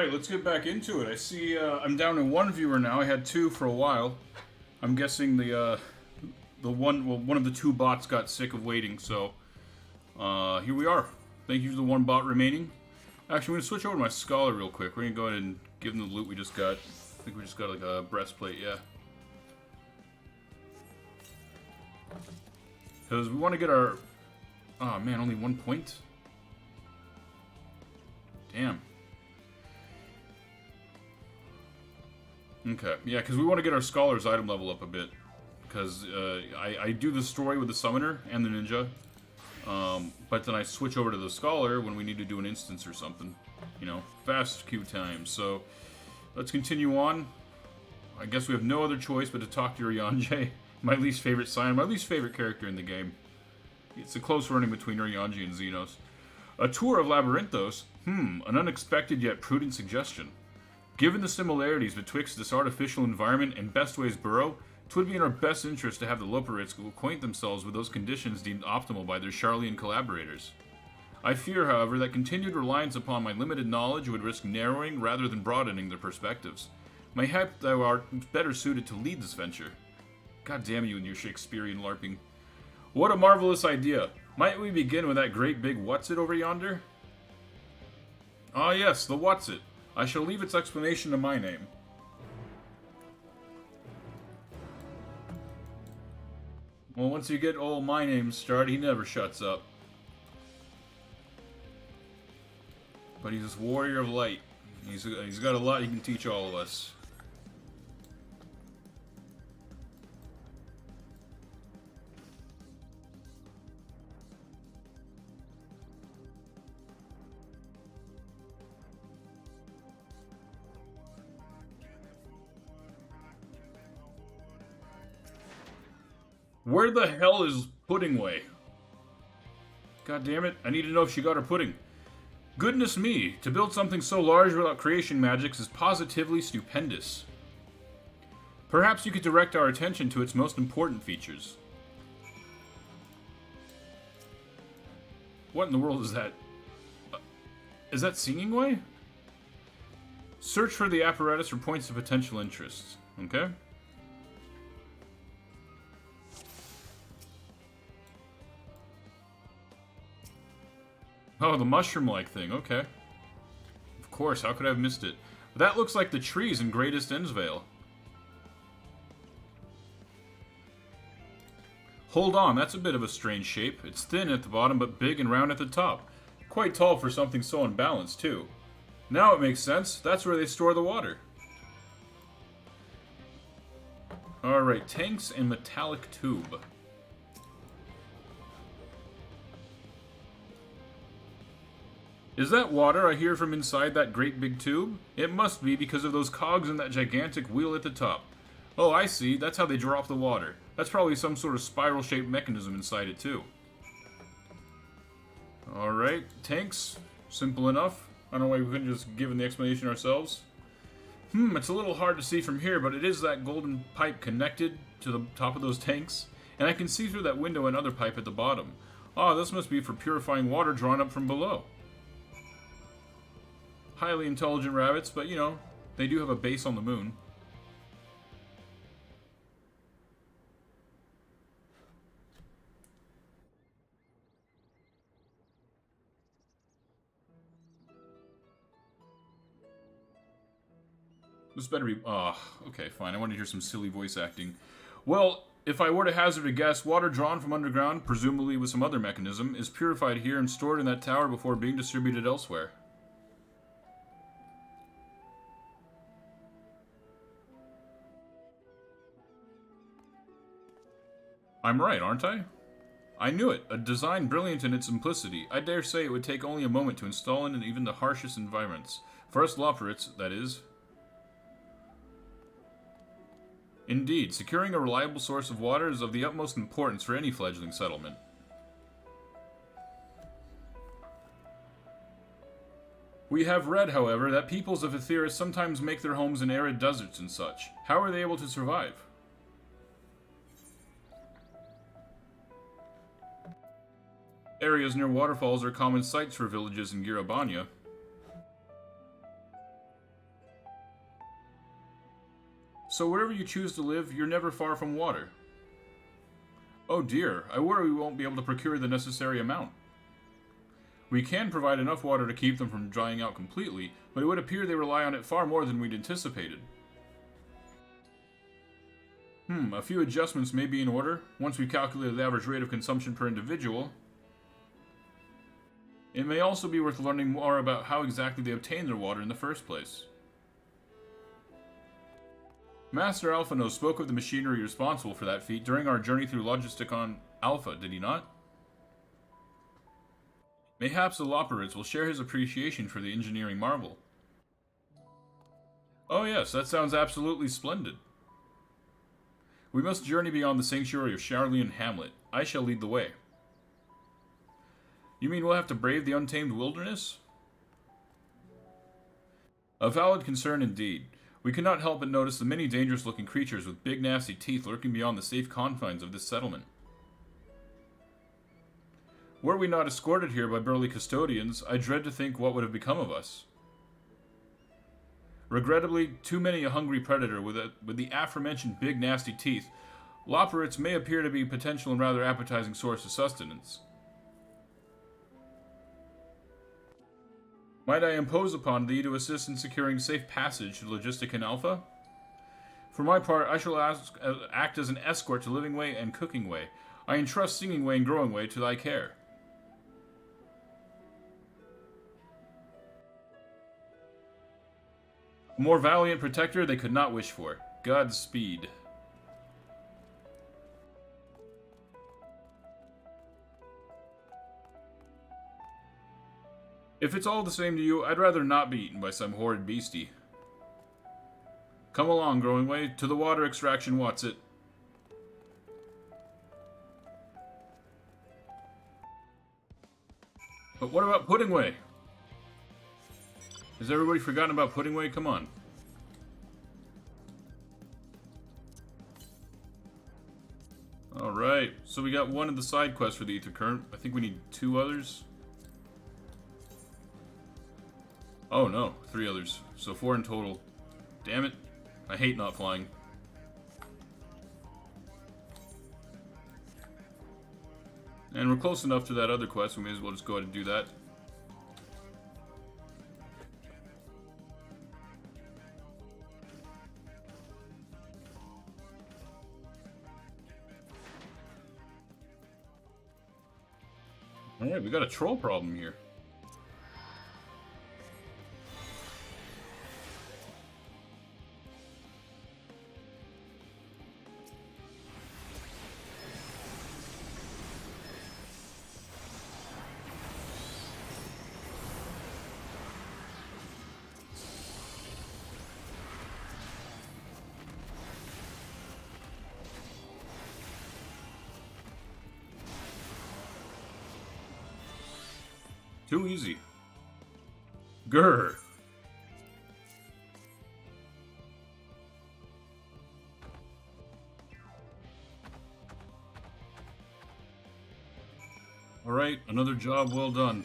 Alright, let's get back into it. I see I'm down to one viewer now. I had two for a while. I'm guessing the one of the two bots got sick of waiting, so here we are. Thank you to the one bot remaining. Actually, I'm going to switch over to my Scholar real quick. We're going to go ahead and give them the loot we just got. I think we just got like a breastplate, yeah. Because we want to get our... Oh man, only 1 point? Damn. Okay, yeah, because we want to get our Scholar's item level up a bit. Because I do the story with the Summoner and the Ninja. But then I switch over to the Scholar when we need to do an instance or something. You know, fast queue time. So, let's continue on. I guess we have no other choice but to talk to Urianger. My least favorite Scion, my least favorite character in the game. It's a close running between Urianger and Xenos. A tour of Labyrinthos? An unexpected yet prudent suggestion. Given the similarities betwixt this artificial environment and Bestway's burrow, 'twould be in our best interest to have the Loporits acquaint themselves with those conditions deemed optimal by their Charlian collaborators. I fear, however, that continued reliance upon my limited knowledge would risk narrowing rather than broadening their perspectives. Mayhap thou art better suited to lead this venture. God damn you and your Shakespearean LARPing. What a marvelous idea! Might we begin with that great big what's-it over yonder? Ah yes, the what's-it. I shall leave its explanation to my name. Well, once you get old my name started, he never shuts up. But he's this warrior of light. He's got a lot he can teach all of us. Where the hell is Puddingway? God damn it, I need to know if she got her pudding. Goodness me, to build something so large without creation magics is positively stupendous. Perhaps you could direct our attention to its most important features. What in the world is that? Is that Singing Way? Search for the apparatus for points of potential interest. Okay? Oh, the mushroom-like thing, okay. Of course, how could I have missed it? That looks like the trees in Greatest Endsvale. Hold on, that's a bit of a strange shape. It's thin at the bottom, but big and round at the top. Quite tall for something so unbalanced, too. Now it makes sense. That's where they store the water. Alright, tanks and metallic tube. Is that water I hear from inside that great big tube? It must be because of those cogs in that gigantic wheel at the top. Oh, I see. That's how they draw off the water. That's probably some sort of spiral-shaped mechanism inside it, too. Alright, tanks. Simple enough. I don't know why we couldn't just give the explanation ourselves. It's a little hard to see from here, but it is that golden pipe connected to the top of those tanks. And I can see through that window another pipe at the bottom. Ah, this must be for purifying water drawn up from below. Highly intelligent rabbits, but you know, they do have a base on the moon. This better be... okay, fine. I want to hear some silly voice acting. Well, if I were to hazard a guess, water drawn from underground, presumably with some other mechanism, is purified here and stored in that tower before being distributed elsewhere. I'm right, aren't I? I knew it. A design brilliant in its simplicity. I dare say it would take only a moment to install in even the harshest environments. For us Loporits, that is. Indeed, securing a reliable source of water is of the utmost importance for any fledgling settlement. We have read, however, that peoples of Aetheris sometimes make their homes in arid deserts and such. How are they able to survive? Areas near waterfalls are common sites for villages in Girabania. So wherever you choose to live, you're never far from water. Oh dear, I worry we won't be able to procure the necessary amount. We can provide enough water to keep them from drying out completely, but it would appear they rely on it far more than we'd anticipated. A few adjustments may be in order, once we calculate the average rate of consumption per individual. It may also be worth learning more about how exactly they obtain their water in the first place. Master Alphano spoke of the machinery responsible for that feat during our journey through Logisticon Alpha, did he not? Mayhaps the Loporritz will share his appreciation for the engineering marvel. Oh yes, that sounds absolutely splendid. We must journey beyond the sanctuary of Charlian Hamlet. I shall lead the way. You mean we'll have to brave the untamed wilderness? A valid concern indeed. We cannot help but notice the many dangerous-looking creatures with big nasty teeth lurking beyond the safe confines of this settlement. Were we not escorted here by burly custodians, I dread to think what would have become of us. Regrettably, too many a hungry predator with the aforementioned big nasty teeth, Loporritz may appear to be a potential and rather appetizing source of sustenance. Might I impose upon thee to assist in securing safe passage to Logisticon Alpha? For my part, I shall act as an escort to Living Way and Cooking Way. I entrust Singing Way and Growing Way to thy care. A more valiant protector they could not wish for. Godspeed. If it's all the same to you, I'd rather not be eaten by some horrid beastie. Come along, Growing Way, to the water extraction, what's it? But what about Pudding Way? Has everybody forgotten about Pudding Way? Come on. Alright, so we got one of the side quests for the Ether Current. I think we need 2 others. Oh no, 3 others. So 4 in total. Damn it. I hate not flying. And we're close enough to that other quest, we may as well just go ahead and do that. Alright, we got a troll problem here. Too easy. Grr. Alright, another job well done.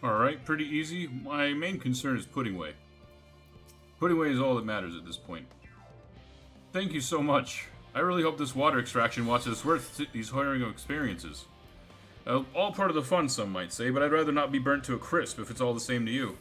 Alright, pretty easy. My main concern is Pudding Way. Pudding Way is all that matters at this point. Thank you so much. I really hope this water extraction watch is worth these hiring experiences. All part of the fun, some might say, but I'd rather not be burnt to a crisp if it's all the same to you.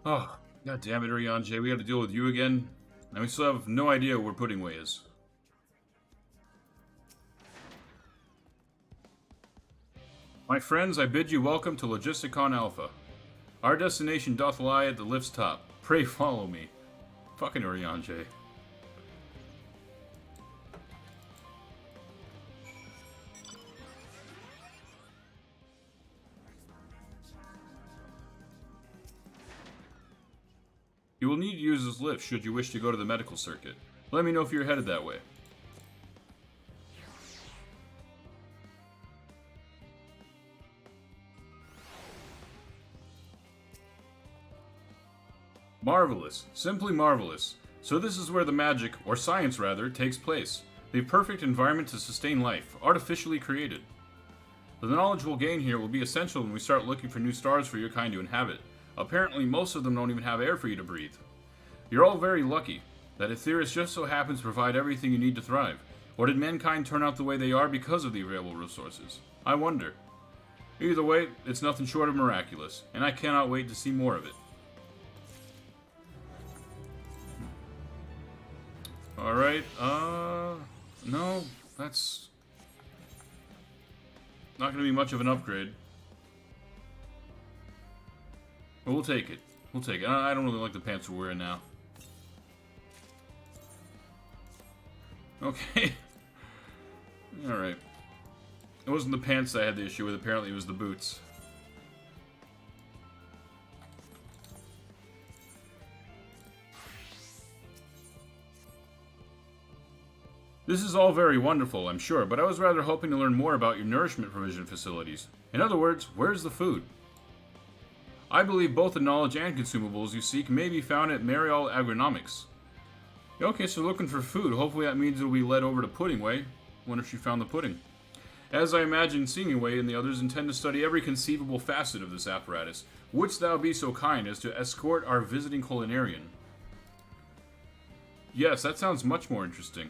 Oh, god damn it, Urianger, we gotta deal with you again. And we still have no idea where Pudding Way is. My friends, I bid you welcome to Logisticon Alpha. Our destination doth lie at the lift's top. Pray follow me. Fucking Urianger. You will need to use this lift should you wish to go to the medical circuit. Let me know if you're headed that way. Marvelous. Simply marvelous. So this is where the magic, or science rather, takes place. The perfect environment to sustain life, artificially created. The knowledge we'll gain here will be essential when we start looking for new stars for your kind to inhabit. Apparently, most of them don't even have air for you to breathe. You're all very lucky that Aetheris just so happens to provide everything you need to thrive. Or did mankind turn out the way they are because of the available resources? I wonder. Either way, it's nothing short of miraculous, and I cannot wait to see more of it. Alright, no, that's not gonna be much of an upgrade. But we'll take it. We'll take it. I don't really like the pants we're wearing now. Okay. Alright. It wasn't the pants I had the issue with, apparently it was the boots. This is all very wonderful, I'm sure, but I was rather hoping to learn more about your nourishment provision facilities. In other words, where's the food? I believe both the knowledge and consumables you seek may be found at Marial Agronomics. Okay, so looking for food. Hopefully that means it'll be led over to Pudding Way. Wonder if she found the pudding. As I imagine Singing Way and the others intend to study every conceivable facet of this apparatus, wouldst thou be so kind as to escort our visiting culinarian? Yes, that sounds much more interesting.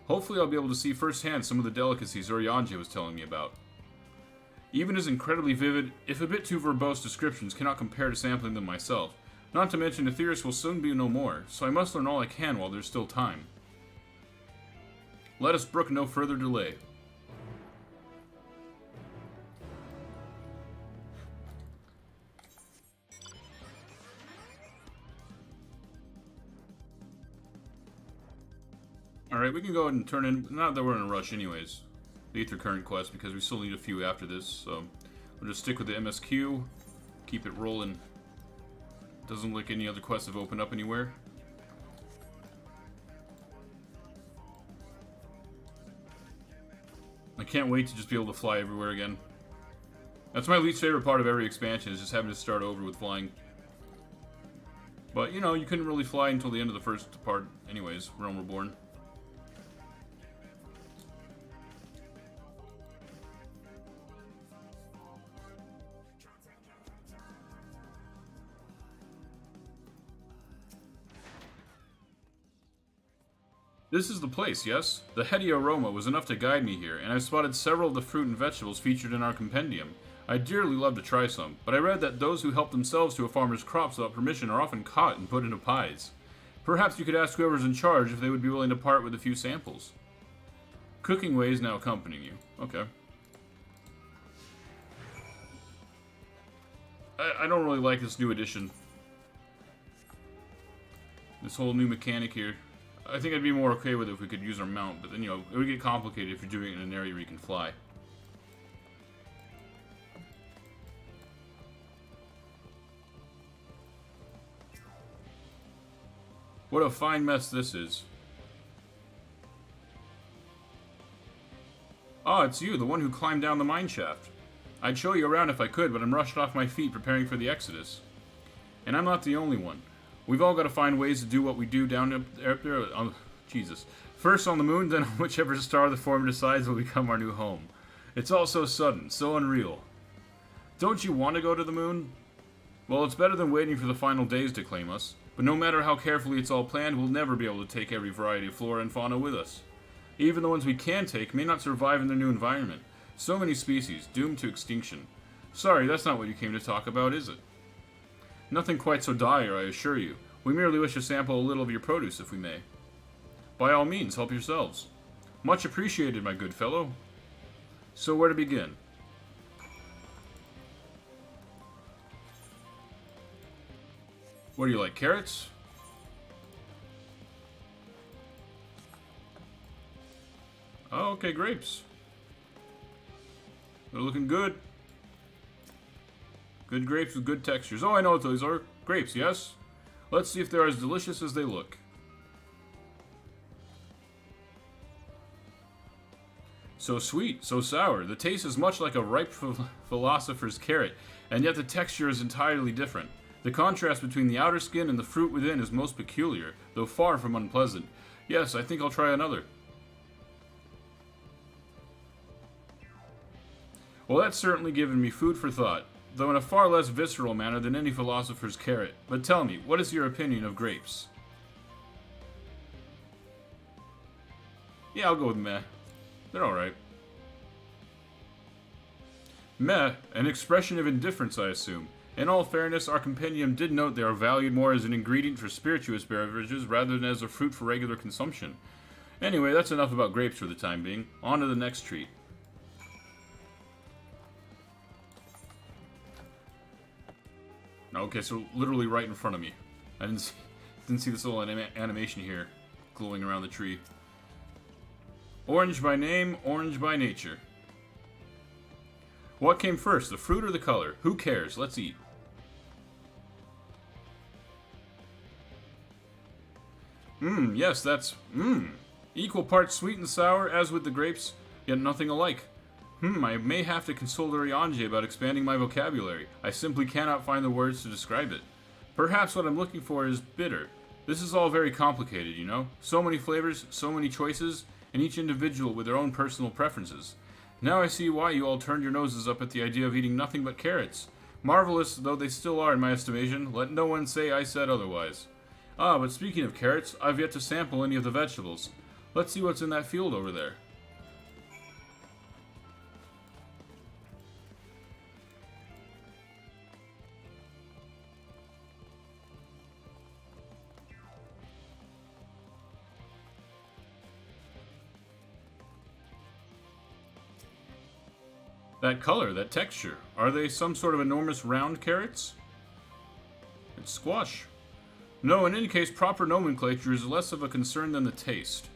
Hopefully I'll be able to see firsthand some of the delicacies Urianger was telling me about. Even his incredibly vivid, if a bit too verbose descriptions cannot compare to sampling them myself. Not to mention Aetheris will soon be no more, so I must learn all I can while there's still time. Let us brook no further delay. Alright, we can go ahead and turn in, not that we're in a rush anyways, the Ether Current quest, because we still need a few after this, so we'll just stick with the MSQ, keep it rolling. Doesn't look like any other quests have opened up anywhere. I can't wait to just be able to fly everywhere again. That's my least favorite part of every expansion, is just having to start over with flying. But, you know, you couldn't really fly until the end of the first part anyways, Realm Reborn. This is the place, yes? The heady aroma was enough to guide me here, and I've spotted several of the fruit and vegetables featured in our compendium. I'd dearly love to try some, but I read that those who help themselves to a farmer's crops without permission are often caught and put into pies. Perhaps you could ask whoever's in charge if they would be willing to part with a few samples. Cooking Way is now accompanying you. Okay. I don't really like this new addition. This whole new mechanic here. I think I'd be more okay with it if we could use our mount, but then, you know, it would get complicated if you're doing it in an area where you can fly. What a fine mess this is. Ah, it's you, the one who climbed down the mine shaft. I'd show you around if I could, but I'm rushed off my feet preparing for the Exodus. And I'm not the only one. We've all got to find ways to do what we do down up there. Oh, Jesus. First on the moon, then on whichever star the form decides will become our new home. It's all so sudden, so unreal. Don't you want to go to the moon? Well, it's better than waiting for the final days to claim us. But no matter how carefully it's all planned, we'll never be able to take every variety of flora and fauna with us. Even the ones we can take may not survive in their new environment. So many species, doomed to extinction. Sorry, that's not what you came to talk about, is it? Nothing quite so dire, I assure you. We merely wish to sample a little of your produce, if we may. By all means, help yourselves. Much appreciated, my good fellow. So where to begin? What do you like, carrots? Oh, okay, grapes. They're looking good. Good grapes with good textures. Oh, I know what those are. Grapes, yes? Let's see if they're as delicious as they look. So sweet, so sour. The taste is much like a ripe philosopher's carrot, and yet the texture is entirely different. The contrast between the outer skin and the fruit within is most peculiar, though far from unpleasant. Yes, I think I'll try another. Well, that's certainly given me food for thought, though in a far less visceral manner than any philosopher's carrot. But tell me, what is your opinion of grapes? Yeah, I'll go with meh. They're alright. Meh, an expression of indifference, I assume. In all fairness, our compendium did note they are valued more as an ingredient for spirituous beverages rather than as a fruit for regular consumption. Anyway, that's enough about grapes for the time being. On to the next treat. Okay, so literally right in front of me. I didn't see this little animation here glowing around the tree. Orange by name, orange by nature. What came first, the fruit or the color? Who cares? Let's eat. Yes, that's... Equal parts sweet and sour, as with the grapes, yet nothing alike. I may have to consult Oriange about expanding my vocabulary. I simply cannot find the words to describe it. Perhaps what I'm looking for is bitter. This is all very complicated, you know? So many flavors, so many choices, and each individual with their own personal preferences. Now I see why you all turned your noses up at the idea of eating nothing but carrots. Marvelous though they still are in my estimation, let no one say I said otherwise. Ah, but speaking of carrots, I've yet to sample any of the vegetables. Let's see what's in that field over there. That color, that texture, are they some sort of enormous round carrots? It's squash. No, in any case, proper nomenclature is less of a concern than the taste.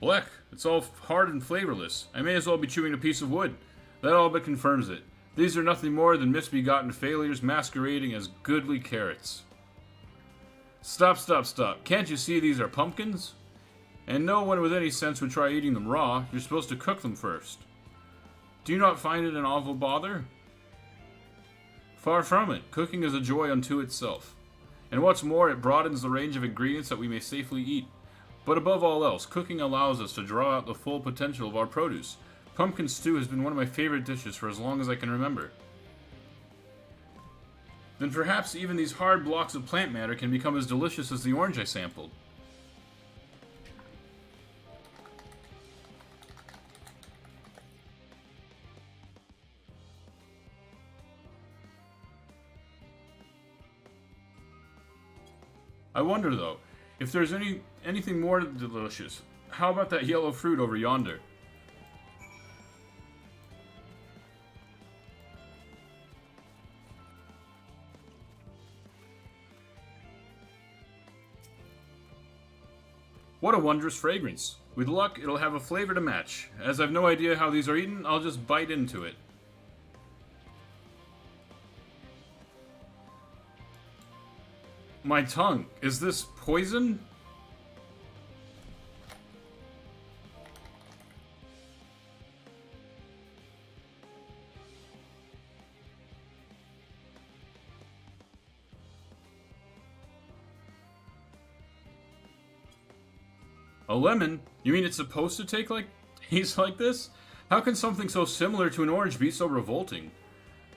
Bleck, it's all hard and flavorless. I may as well be chewing a piece of wood. That all but confirms it. These are nothing more than misbegotten failures masquerading as goodly carrots. Stop, stop, stop. Can't you see these are pumpkins? And no one with any sense would try eating them raw. You're supposed to cook them first. Do you not find it an awful bother? Far from it. Cooking is a joy unto itself. And what's more, it broadens the range of ingredients that we may safely eat. But above all else, cooking allows us to draw out the full potential of our produce. Pumpkin stew has been one of my favorite dishes for as long as I can remember. Then perhaps even these hard blocks of plant matter can become as delicious as the orange I sampled. I wonder, though, if there's anything more delicious. How about that yellow fruit over yonder? What a wondrous fragrance. With luck, it'll have a flavor to match. As I've no idea how these are eaten, I'll just bite into it. My tongue. Is this poison? A lemon? You mean it's supposed to taste like this? How can something so similar to an orange be so revolting?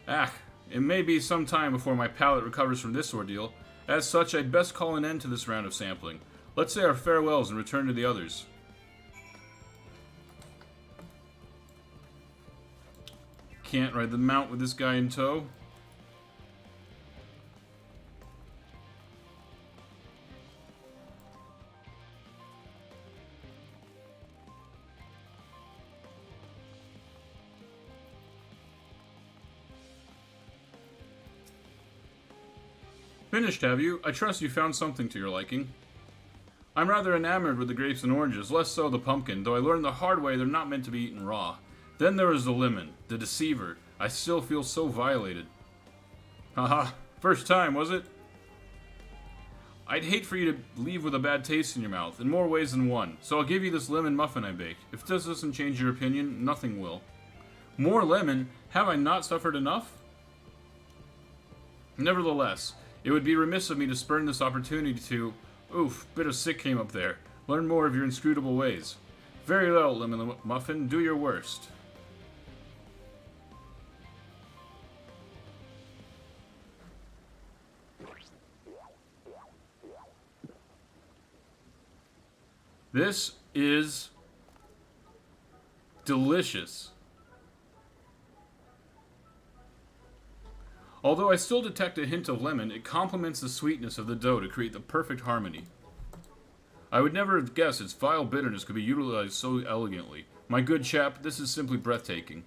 Ah, it may be some time before my palate recovers from this ordeal. As such, I'd best call an end to this round of sampling. Let's say our farewells and return to the Can't ride the mount with this guy in tow. Finished, have you? I trust you found something to your liking. I'm rather enamored with the grapes and oranges, less so the pumpkin, though I learned the hard way they're not meant to be eaten raw. Then there is the lemon, the deceiver. I still feel so violated. Haha, first time, was it? I'd hate for you to leave with a bad taste in your mouth, in more ways than one, so I'll give you this lemon muffin I baked. If this doesn't change your opinion, nothing will. More lemon? Have I not suffered enough? Nevertheless, it would be remiss of me to spurn this opportunity to... Oof, bit of sick came up there. Learn more of your inscrutable ways. Very well, Lemon Muffin, do your worst. This is delicious. Although I still detect a hint of lemon, it complements the sweetness of the dough to create the perfect harmony. I would never have guessed its vile bitterness could be utilized so elegantly. My good chap, this is simply breathtaking.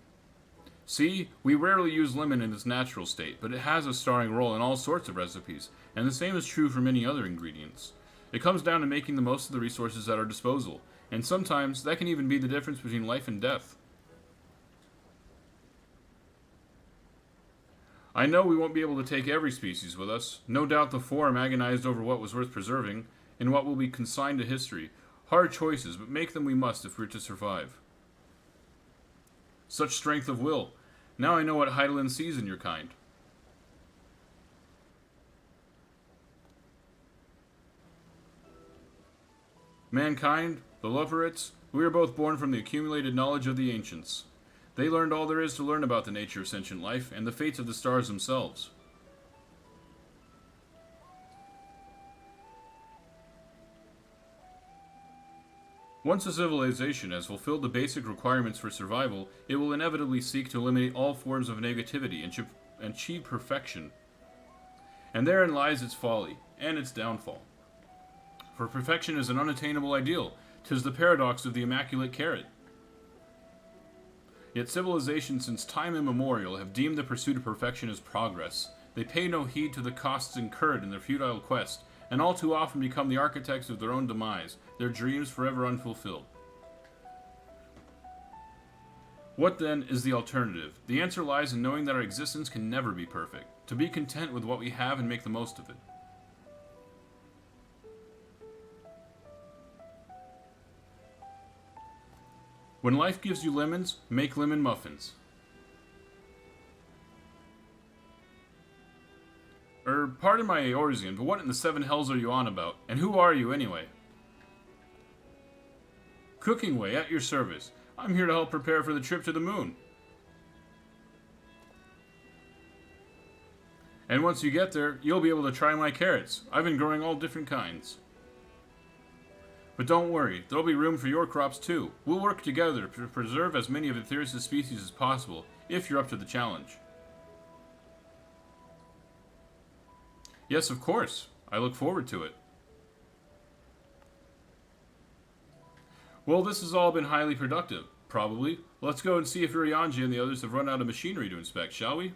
See, we rarely use lemon in its natural state, but it has a starring role in all sorts of recipes, and the same is true for many other ingredients. It comes down to making the most of the resources at our disposal, and sometimes that can even be the difference between life and death. I know we won't be able to take every species with us. No doubt the Forum agonized over what was worth preserving, and what will be consigned to history. Hard choices, but make them we must if we're to survive. Such strength of will. Now I know what Heidelin sees in your kind. Mankind, the Loporits, we are both born from the accumulated knowledge of the ancients. They learned all there is to learn about the nature of sentient life and the fates of the stars themselves. Once a civilization has fulfilled the basic requirements for survival, it will inevitably seek to eliminate all forms of negativity and achieve perfection. And therein lies its folly, and its downfall. For perfection is an unattainable ideal. 'Tis the paradox of the immaculate carrot. Yet civilizations since time immemorial have deemed the pursuit of perfection as progress. They pay no heed to the costs incurred in their futile quest, and all too often become the architects of their own demise, their dreams forever unfulfilled. What then is the alternative? The answer lies in knowing that our existence can never be perfect, to be content with what we have and make the most of it. When life gives you lemons, make lemon muffins. Pardon my Eorzean, but what in the seven hells are you on about? And who are you, anyway? Cooking Way, at your service. I'm here to help prepare for the trip to the moon. And once you get there, you'll be able to try my carrots. I've been growing all different kinds. But don't worry, there'll be room for your crops too. We'll work together to preserve as many of Aetherius' species as possible, if you're up to the challenge. Yes, of course. I look forward to it. Well, this has all been highly productive, probably. Let's go and see if Urianji and the others have run out of machinery to inspect, shall we?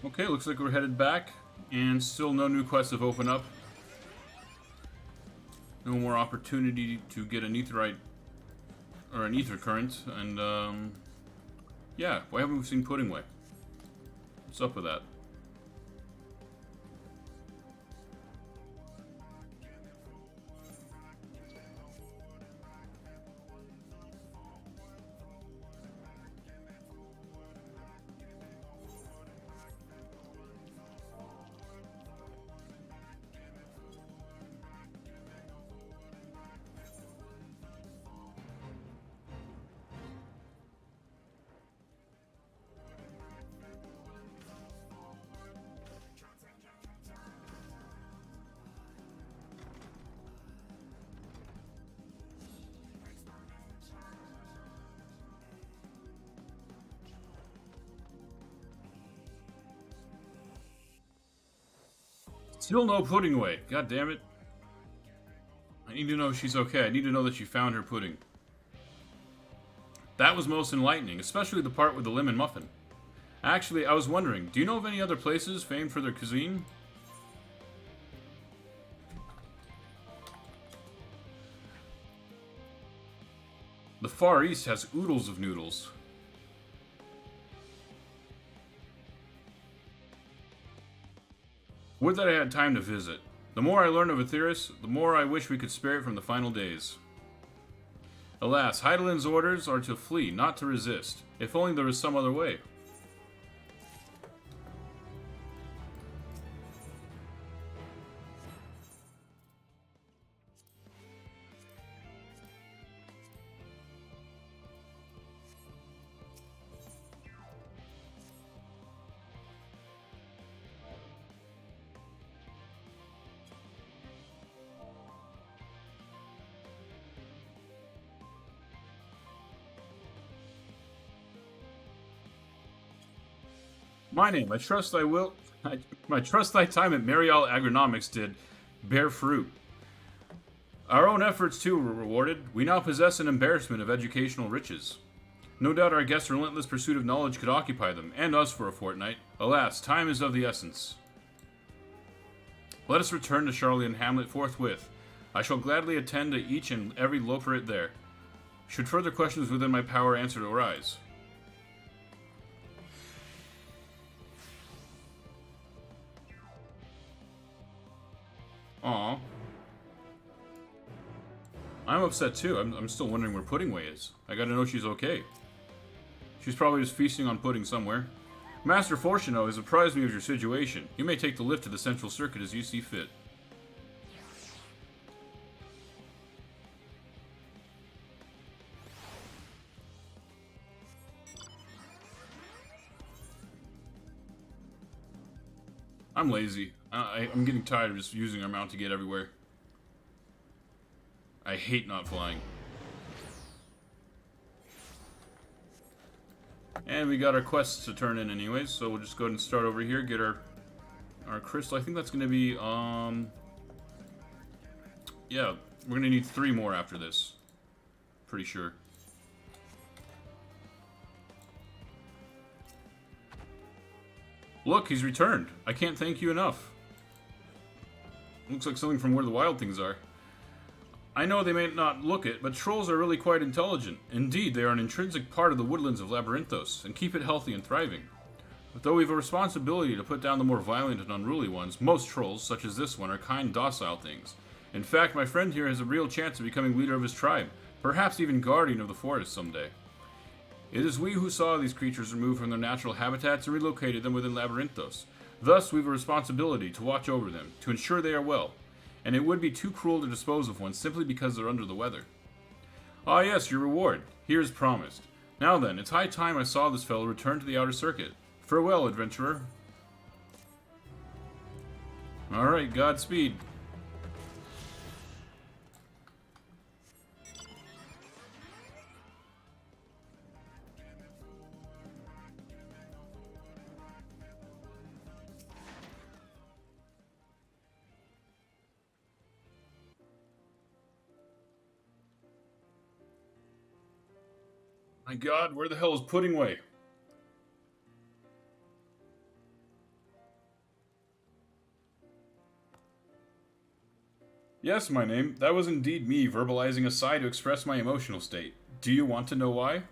Okay, looks like we're headed back, and still no new quests have opened up. No more opportunity to get an aetherite, or an ether current, and yeah, why haven't we seen Pudding Way? What's up with that? Still no pudding away. God damn it. I need to know she's okay. I need to know that she found her pudding. That was most enlightening, especially the part with the lemon muffin. Actually, I was wondering, do you know of any other places famed for their cuisine? The Far East has oodles of noodles. Would that I had time to visit. The more I learn of Aetheris, the more I wish we could spare it from the final days. Alas, Heidelin's orders are to flee, not to resist. If only there was some other way. My name, I trust thy time at Marial Agronomics did bear fruit. Our own efforts, too, were rewarded. We now possess an embarrassment of educational riches. No doubt our guests' relentless pursuit of knowledge could occupy them, and us for a fortnight. Alas, time is of the essence. Let us return to Charlie and Hamlet forthwith. I shall gladly attend to each and every loperate there. Should further questions within my power answer to arise. Aw. I'm upset too. I'm still wondering where Puddingway is. I gotta know she's okay. She's probably just feasting on pudding somewhere. Master Fortuno has apprised me of your situation. You may take the lift to the central circuit as you see fit. I'm lazy. I'm getting tired of just using our mount to get everywhere. I hate not flying. And we got our quests to turn in anyways, so we'll just go ahead and start over here, get our crystal. I think that's gonna be, yeah, we're gonna need 3 more after this. Pretty sure. Look, he's returned. I can't thank you enough. Looks like something from where the wild things are. I know they may not look it, but trolls are really quite intelligent. Indeed, they are an intrinsic part of the woodlands of Labyrinthos, and keep it healthy and thriving. But though we have a responsibility to put down the more violent and unruly ones, most trolls, such as this one, are kind, docile things. In fact, my friend here has a real chance of becoming leader of his tribe, perhaps even guardian of the forest someday. It is we who saw these creatures removed from their natural habitats and relocated them within Labyrinthos. Thus, we have a responsibility to watch over them, to ensure they are well, and it would be too cruel to dispose of one simply because they're under the weather. Ah yes, your reward. Here is promised. Now then, it's high time I saw this fellow return to the outer circuit. Farewell, adventurer. Alright, Godspeed. My God, where the hell is Puddingway? Yes, my name. That was indeed me verbalizing a sigh to express my emotional state. Do you want to know why?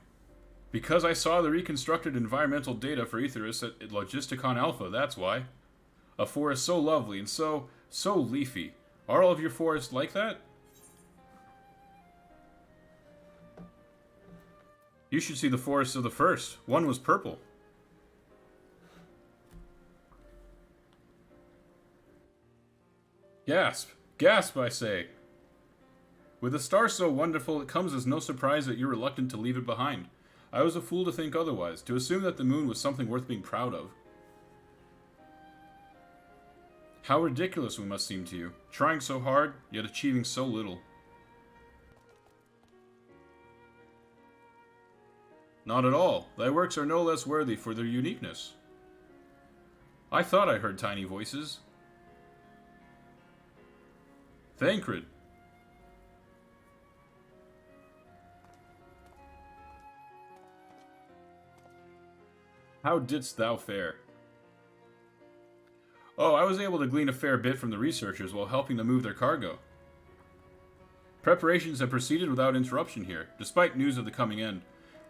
Because I saw the reconstructed environmental data for Aetheris at Logisticon Alpha, that's why. A forest so lovely and so leafy. Are all of your forests like that? You should see the forests of the first. One was purple. Gasp! Gasp, I say! With a star so wonderful, it comes as no surprise that you're reluctant to leave it behind. I was a fool to think otherwise, to assume that the moon was something worth being proud of. How ridiculous we must seem to you, trying so hard, yet achieving so little. Not at all. Thy works are no less worthy for their uniqueness. I thought I heard tiny voices. Thancred. How didst thou fare? Oh, I was able to glean a fair bit from the researchers while helping to move their cargo. Preparations have proceeded without interruption here, despite news of the coming end.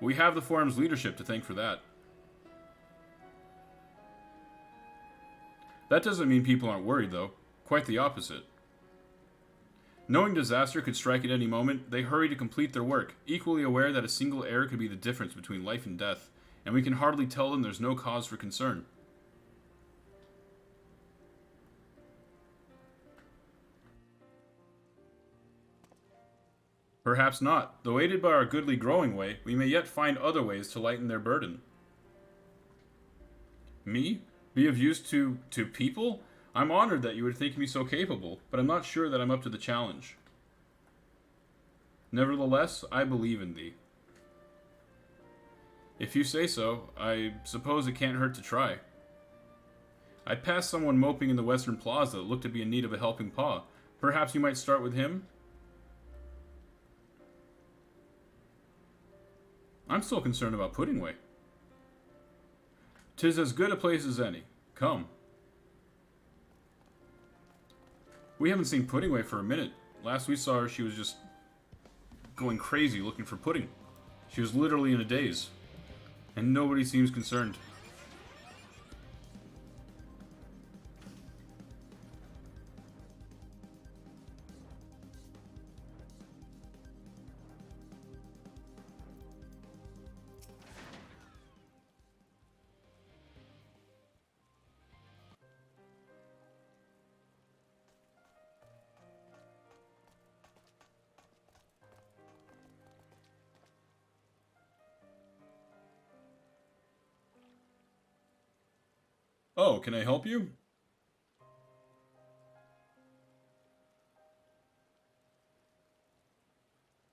We have the forum's leadership to thank for that. That doesn't mean people aren't worried, though. Quite the opposite. Knowing disaster could strike at any moment, they hurry to complete their work, equally aware that a single error could be the difference between life and death, and we can hardly tell them there's no cause for concern. Perhaps not. Though aided by our goodly growing way, we may yet find other ways to lighten their burden. Me? Be of use to people? I'm honored that you would think me so capable, but I'm not sure that I'm up to the challenge. Nevertheless, I believe in thee. If you say so, I suppose it can't hurt to try. I passed someone moping in the Western Plaza that looked to be in need of a helping paw. Perhaps you might start with him? I'm still concerned about Puddingway. 'Tis as good a place as any. Come. We haven't seen Puddingway for a minute. Last we saw her, she was just going crazy looking for pudding. She was literally in a daze. And nobody seems concerned. Oh, can I help you?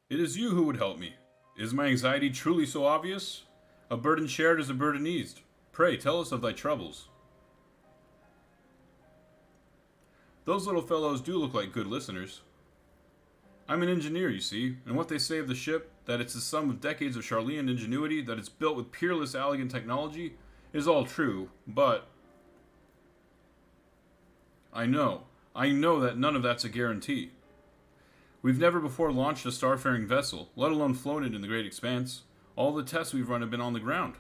It is you who would help me. Is my anxiety truly so obvious? A burden shared is a burden eased. Pray, tell us of thy troubles. Those little fellows do look like good listeners. I'm an engineer, you see, and what they say of the ship, that it's the sum of decades of Charlean ingenuity, that it's built with peerless elegant technology, is all true, but... I know that none of that's a guarantee. We've never before launched a starfaring vessel, let alone flown it in the great expanse. All the tests we've run have been on the ground.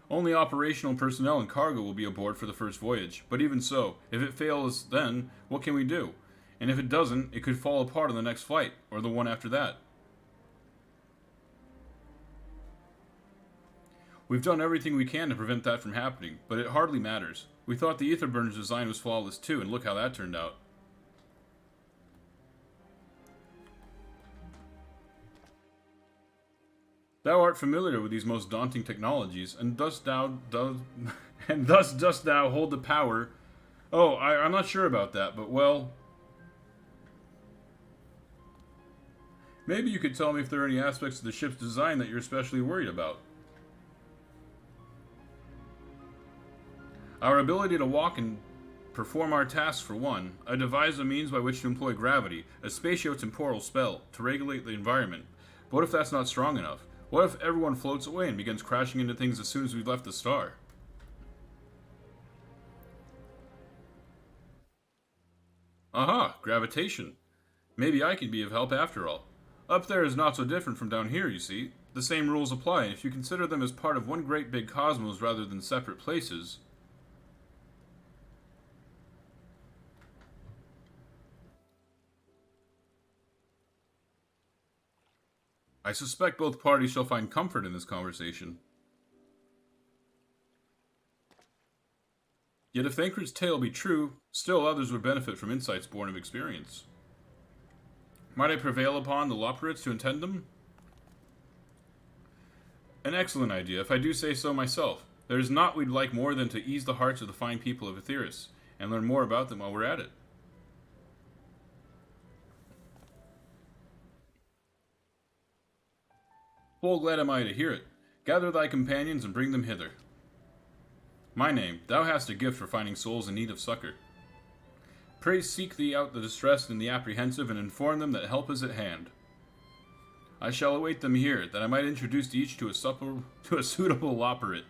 Only operational personnel and cargo will be aboard for the first voyage, but even so, if it fails then, what can we do? And if it doesn't, it could fall apart on the next flight, or the one after that. We've done everything we can to prevent that from happening, but it hardly matters. We thought the ether burner's design was flawless too, and look how that turned out. Thou art familiar with these most daunting technologies, and thus dost thou hold the power. Oh, I'm not sure about that, but well... Maybe you could tell me if there are any aspects of the ship's design that you're especially worried about. Our ability to walk and perform our tasks for one. I devised a means by which to employ gravity, a spatio-temporal spell, to regulate the environment. But what if that's not strong enough? What if everyone floats away and begins crashing into things as soon as we've left the star? Aha, gravitation. Maybe I could be of help after all. Up there is not so different from down here, you see. The same rules apply, and if you consider them as part of one great big cosmos rather than separate places... I suspect both parties shall find comfort in this conversation. Yet if Thancred's tale be true, still others would benefit from insights born of experience. Might I prevail upon the Loporrits to attend them? An excellent idea, if I do say so myself. There is naught we'd like more than to ease the hearts of the fine people of Etheirys, and learn more about them while we're at it. Full glad am I to hear it. Gather thy companions and bring them hither. My name, thou hast a gift for finding souls in need of succor. Pray seek thee out the distressed and the apprehensive, and inform them that help is at hand. I shall await them here, that I might introduce each to a suitable loperate.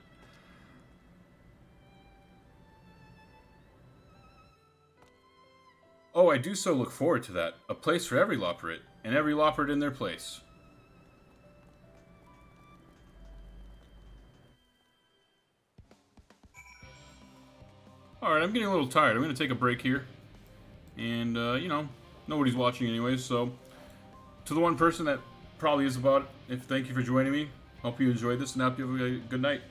Oh, I do so look forward to that. A place for every loperate, and every loperate in their place. Alright, I'm getting a little tired. I'm going to take a break here. And, you know, nobody's watching anyways, so... To the one person that probably is about it, thank you for joining me. Hope you enjoyed this, and I hope you have a good night.